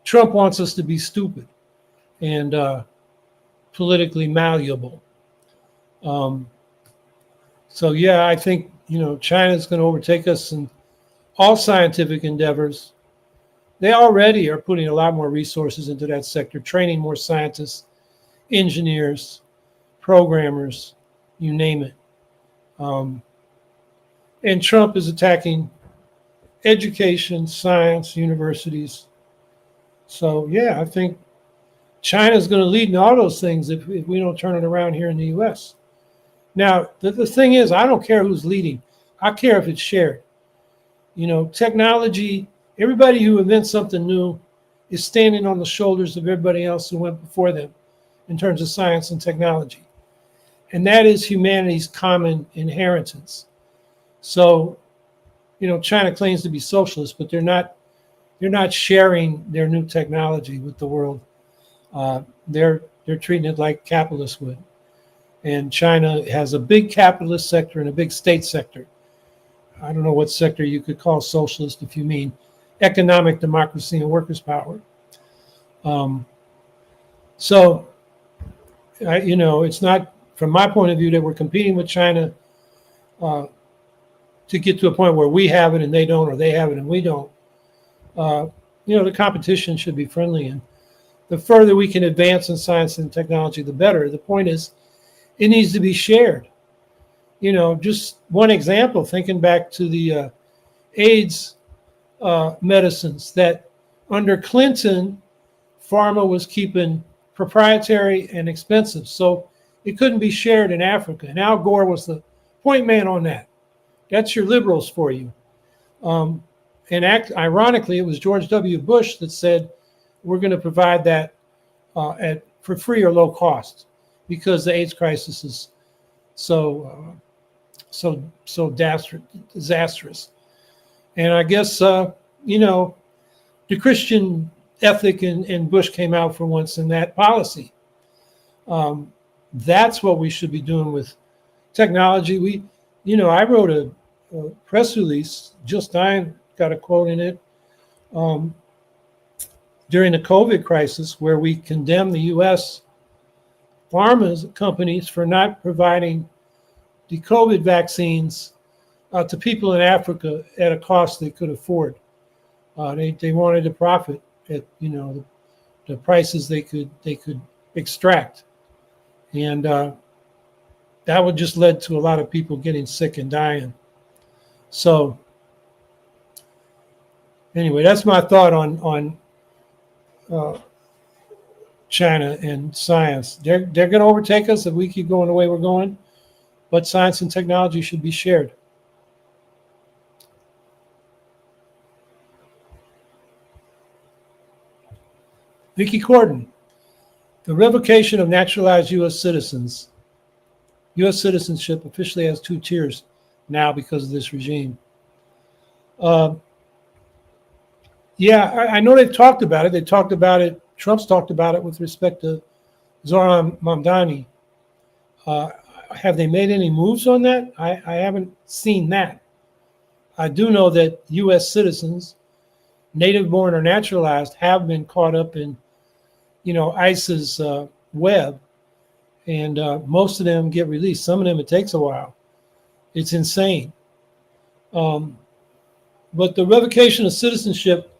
A: Trump wants us to be stupid and politically malleable. So yeah, I think China's going to overtake us in all scientific endeavors. They already are putting a lot more resources into that sector, training more scientists, engineers, programmers, you name it. And Trump is attacking education, science, universities. So, yeah, I think China's going to lead in all those things if we don't turn it around here in the U.S. Now, the thing is, I don't care who's leading. I care if it's shared. You know, technology, everybody who invents something new is standing on the shoulders of everybody else who went before them in terms of science and technology. And that is humanity's common inheritance. So, you know, China claims to be socialist, but they're not sharing their new technology with the world. They're treating it like capitalists would. And China has a big capitalist sector and a big state sector. I don't know what sector you could call socialist if you mean economic democracy and workers' power. So, you know, it's not, from my point of view, that we're competing with China to get to a point where we have it and they don't, or they have it and we don't. You know, the competition should be friendly. And the further we can advance in science and technology, the better. The point is, it needs to be shared. You know, just one example, thinking back to the AIDS medicines that under Clinton, pharma was keeping proprietary and expensive. So it couldn't be shared in Africa. And Al Gore was the point man on that. That's your liberals for you. Ironically, it was George W. Bush that said, we're going to provide that for free or low cost because the AIDS crisis is so disastrous. And I guess, you know, the Christian ethic in Bush came out for once in that policy. That's what we should be doing with technology. I wrote a press release, I got a quote in it, during the COVID crisis, where we condemned the U.S. pharma companies for not providing the COVID vaccines to people in Africa at a cost they could afford. They wanted to profit at the prices they could extract, and that would just led to a lot of people getting sick and dying. So anyway, that's my thought on China and science. They're going to overtake us if we keep going the way we're going, but science and technology should be shared. Vicky Corden, the revocation of naturalized U.S. citizens. U.S. citizenship officially has 2 tiers now because of this regime. I know they've talked about it. They talked about it. Trump's talked about it with respect to Zohran Mamdani. Have they made any moves on that? I haven't seen that. I do know that U.S. citizens, native born or naturalized, have been caught up in, ICE's web, and most of them get released. Some of them, it takes a while. It's insane. But the revocation of citizenship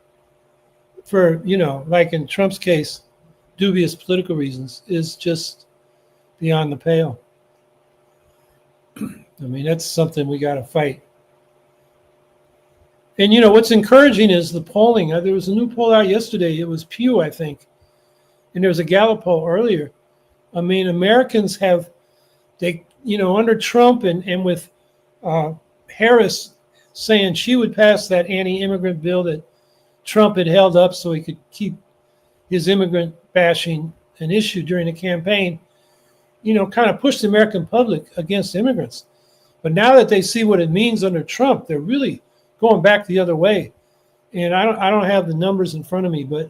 A: for, like in Trump's case, dubious political reasons, is just beyond the pale. I mean, that's something we got to fight. And, what's encouraging is the polling. There was a new poll out yesterday. It was Pew, I think. And there was a Gallup poll earlier. I mean, Americans have, under Trump and with Harris saying she would pass that anti-immigrant bill that Trump had held up so he could keep his immigrant bashing an issue during the campaign, kind of pushed the American public against immigrants. But now that they see what it means under Trump, they're really going back the other way. And I don't have the numbers in front of me, but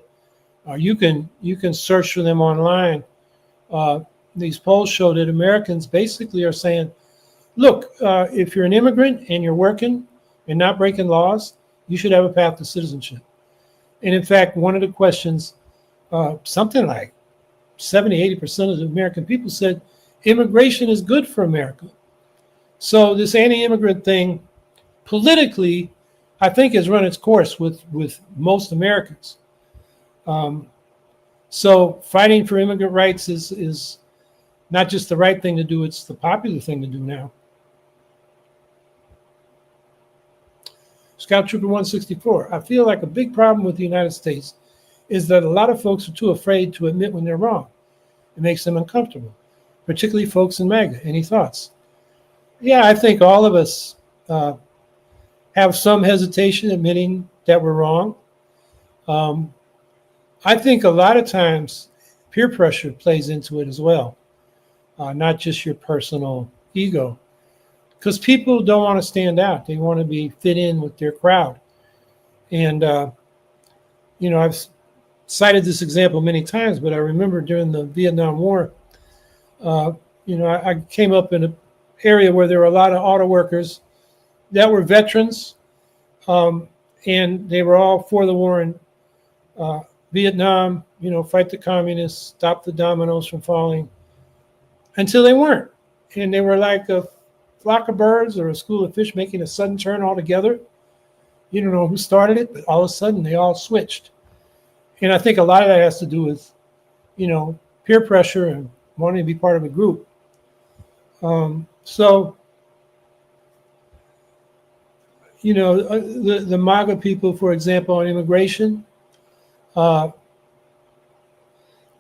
A: you can search for them online. These polls show that Americans basically are saying, look, if you're an immigrant and you're working and not breaking laws, you should have a path to citizenship. And in fact, one of the questions, something like 70-80% of the American people said immigration is good for America. So this anti-immigrant thing, politically, I think has run its course with most Americans. So fighting for immigrant rights is not just the right thing to do, it's the popular thing to do now. Scout Trooper 164. I feel like a big problem with the United States is that a lot of folks are too afraid to admit when they're wrong. It makes them uncomfortable, particularly folks in MAGA. Any thoughts? Yeah, I think all of us have some hesitation admitting that we're wrong. I think a lot of times peer pressure plays into it as well, not just your personal ego. Because people don't want to stand out. They want to be fit in with their crowd. And, I've cited this example many times, but I remember during the Vietnam War, I came up in an area where there were a lot of auto workers that were veterans, and they were all for the war in Vietnam, fight the communists, stop the dominoes from falling, until they weren't. And they were like a flock of birds or a school of fish making a sudden turn altogether. You don't know who started it, but all of a sudden they all switched. And I think a lot of that has to do with, peer pressure and wanting to be part of a group. The MAGA people, for example, on immigration, they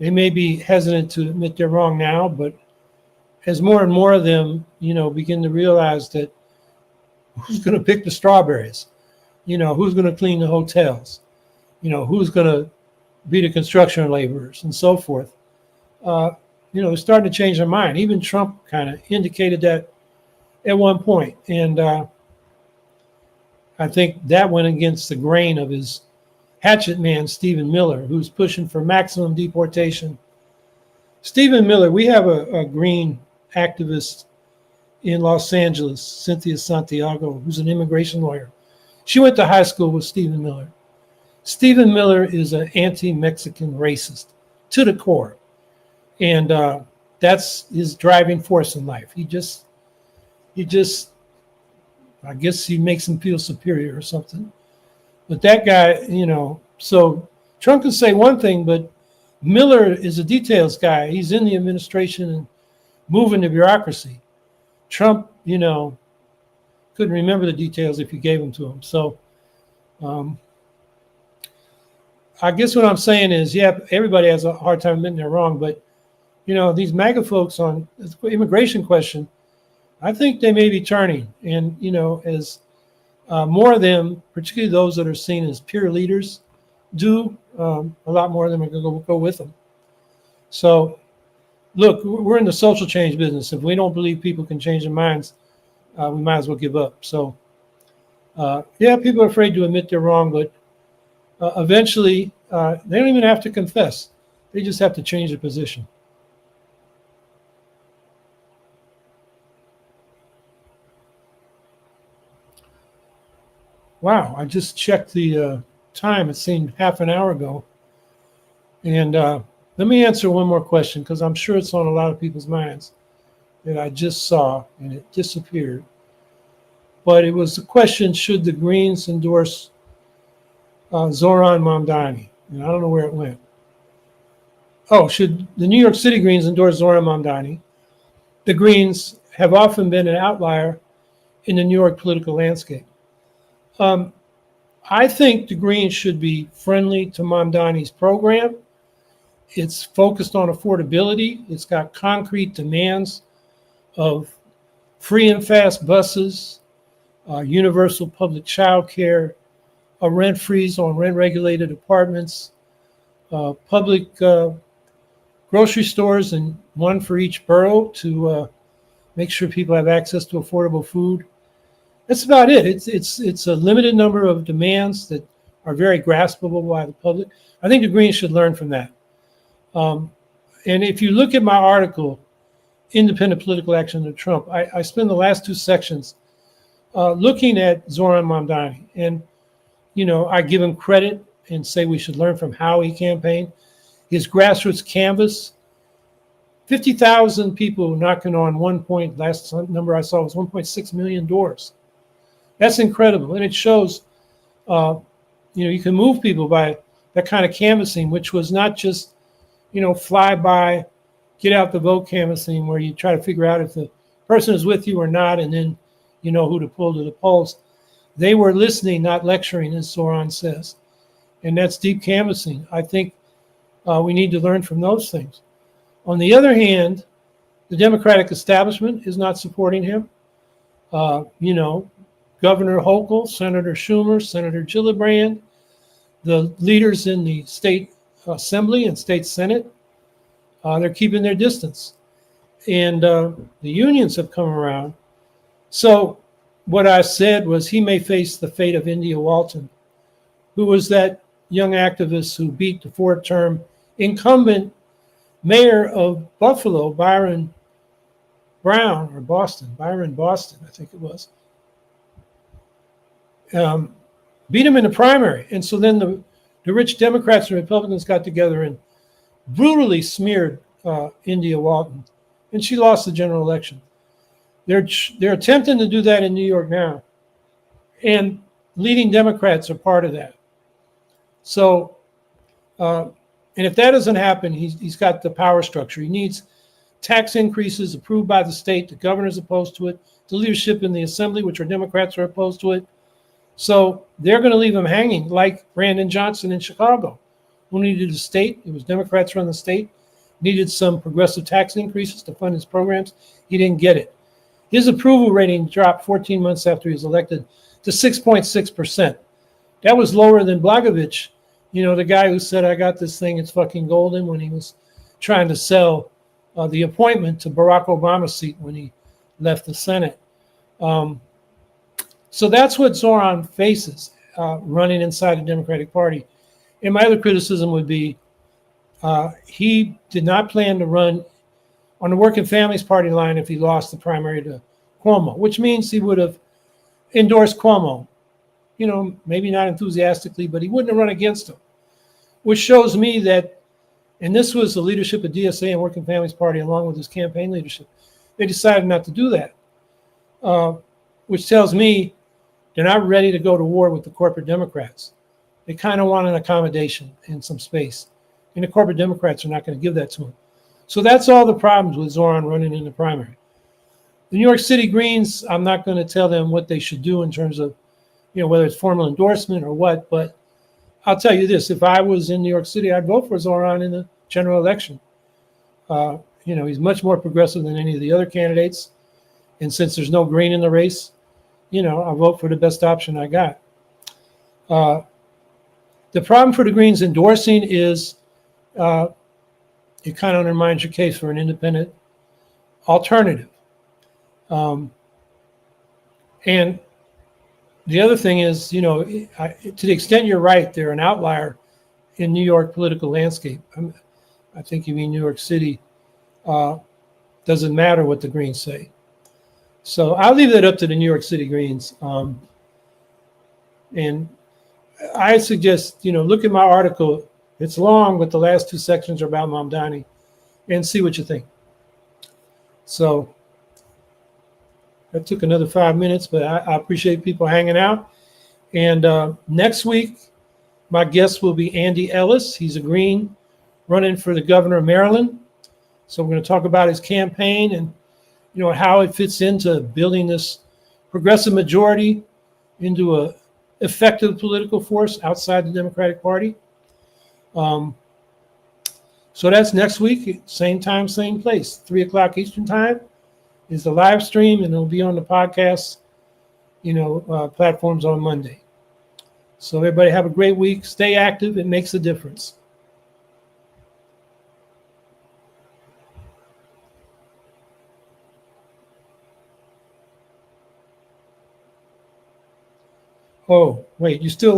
A: may be hesitant to admit they're wrong now, but as more and more of them, begin to realize that who's going to pick the strawberries, who's going to clean the hotels, who's going to be the construction laborers and so forth, they're starting to change their mind. Even Trump kind of indicated that at one point. And I think that went against the grain of his hatchet man, Stephen Miller, who's pushing for maximum deportation. Stephen Miller, we have a green activist in Los Angeles, Cynthia Santiago, who's an immigration lawyer. She went to high school with Stephen Miller. Stephen Miller is an anti-Mexican racist to the core. And that's his driving force in life. He just, I guess he makes him feel superior or something. But that guy, so Trump can say one thing, but Miller is a details guy. He's in the administration and moving the bureaucracy. Trump, couldn't remember the details if you gave them to him. So I guess what I'm saying is, yeah, everybody has a hard time admitting they're wrong, but these MAGA folks on the immigration question, I think they may be turning. And, as more of them, particularly those that are seen as peer leaders, do, a lot more of them are going to go with them. So, look, we're in the social change business. If we don't believe people can change their minds, we might as well give up. So, people are afraid to admit they're wrong, but eventually they don't even have to confess. They just have to change their position. Wow, I just checked the time. It seemed half an hour ago. And let me answer one more question, because I'm sure it's on a lot of people's minds that I just saw and it disappeared. But it was the question, should the Greens endorse Zoran Mamdani? And I don't know where it went. Oh, should the New York City Greens endorse Zoran Mamdani? The Greens have often been an outlier in the New York political landscape. I think the Greens should be friendly to Mamdani's program. It's focused on affordability. It's got concrete demands of free and fast buses, universal public child care, a rent freeze on rent-regulated apartments, public grocery stores, and one for each borough to make sure people have access to affordable food. That's about it. It's a limited number of demands that are very graspable by the public. I think the Greens should learn from that. And if you look at my article, Independent Political Action to Trump, I spend the last two sections looking at Zoran Mamdani. And, I give him credit and say we should learn from Howie campaign. His grassroots canvas, 50,000 people knocking on last number I saw was 1.6 million doors. That's incredible. And it shows, you can move people by that kind of canvassing, which was not just, fly by, get out the vote canvassing where you try to figure out if the person is with you or not, and then you know who to pull to the polls. They were listening, not lecturing, as Zoran says. And that's deep canvassing. I think we need to learn from those things. On the other hand, the Democratic establishment is not supporting him. Governor Hochul, Senator Schumer, Senator Gillibrand, the leaders in the state assembly and state senate, they're keeping their distance. And the unions have come around. So what I said was he may face the fate of India Walton, who was that young activist who beat the four-term incumbent mayor of Buffalo, Byron Boston, I think it was. Beat him in the primary. And so then the rich Democrats and Republicans got together and brutally smeared India Walton. And she lost the general election. They're attempting to do that in New York now. And leading Democrats are part of that. So, and if that doesn't happen, he's got the power structure. He needs tax increases approved by the state. The governor's opposed to it. The leadership in the assembly, which are Democrats, are opposed to it. So they're going to leave him hanging like Brandon Johnson in Chicago. Who needed the state? It was Democrats run the state. Needed some progressive tax increases to fund his programs. He didn't get it. His approval rating dropped 14 months after he was elected to 6.6%. That was lower than Blagojevich, the guy who said, I got this thing, it's fucking golden, when he was trying to sell the appointment to Barack Obama's seat when he left the Senate. So that's what Zoran faces running inside the Democratic Party. And my other criticism would be he did not plan to run on the Working Families Party line if he lost the primary to Cuomo, which means he would have endorsed Cuomo. Maybe not enthusiastically, but he wouldn't have run against him, which shows me that, and this was the leadership of DSA and Working Families Party along with his campaign leadership, they decided not to do that, which tells me they're not ready to go to war with the corporate Democrats. They kind of want an accommodation and some space. And the corporate Democrats are not going to give that to them. So that's all the problems with Zoran running in the primary. The New York City Greens, I'm not going to tell them what they should do in terms of, whether it's formal endorsement or what, but I'll tell you this, if I was in New York City, I'd vote for Zoran in the general election. He's much more progressive than any of the other candidates. And since there's no green in the race, I'll vote for the best option I got. The problem for the Greens endorsing is it kind of undermines your case for an independent alternative. And the other thing is, to the extent you're right, they're an outlier in New York political landscape. I think you mean New York City. Doesn't matter what the Greens say. So I'll leave that up to the New York City Greens. And I suggest, look at my article. It's long, but the last two sections are about Mamdani, and see what you think. So that took another 5 minutes, but I appreciate people hanging out. And next week, my guest will be Andy Ellis. He's a Green running for the governor of Maryland. So we're going to talk about his campaign and how it fits into building this progressive majority into a effective political force outside the Democratic Party. So that's next week, same time, same place, 3:00 Eastern time is the live stream, and it'll be on the podcast, platforms on Monday. So everybody have a great week. Stay active. It makes a difference. Oh, wait, you still live?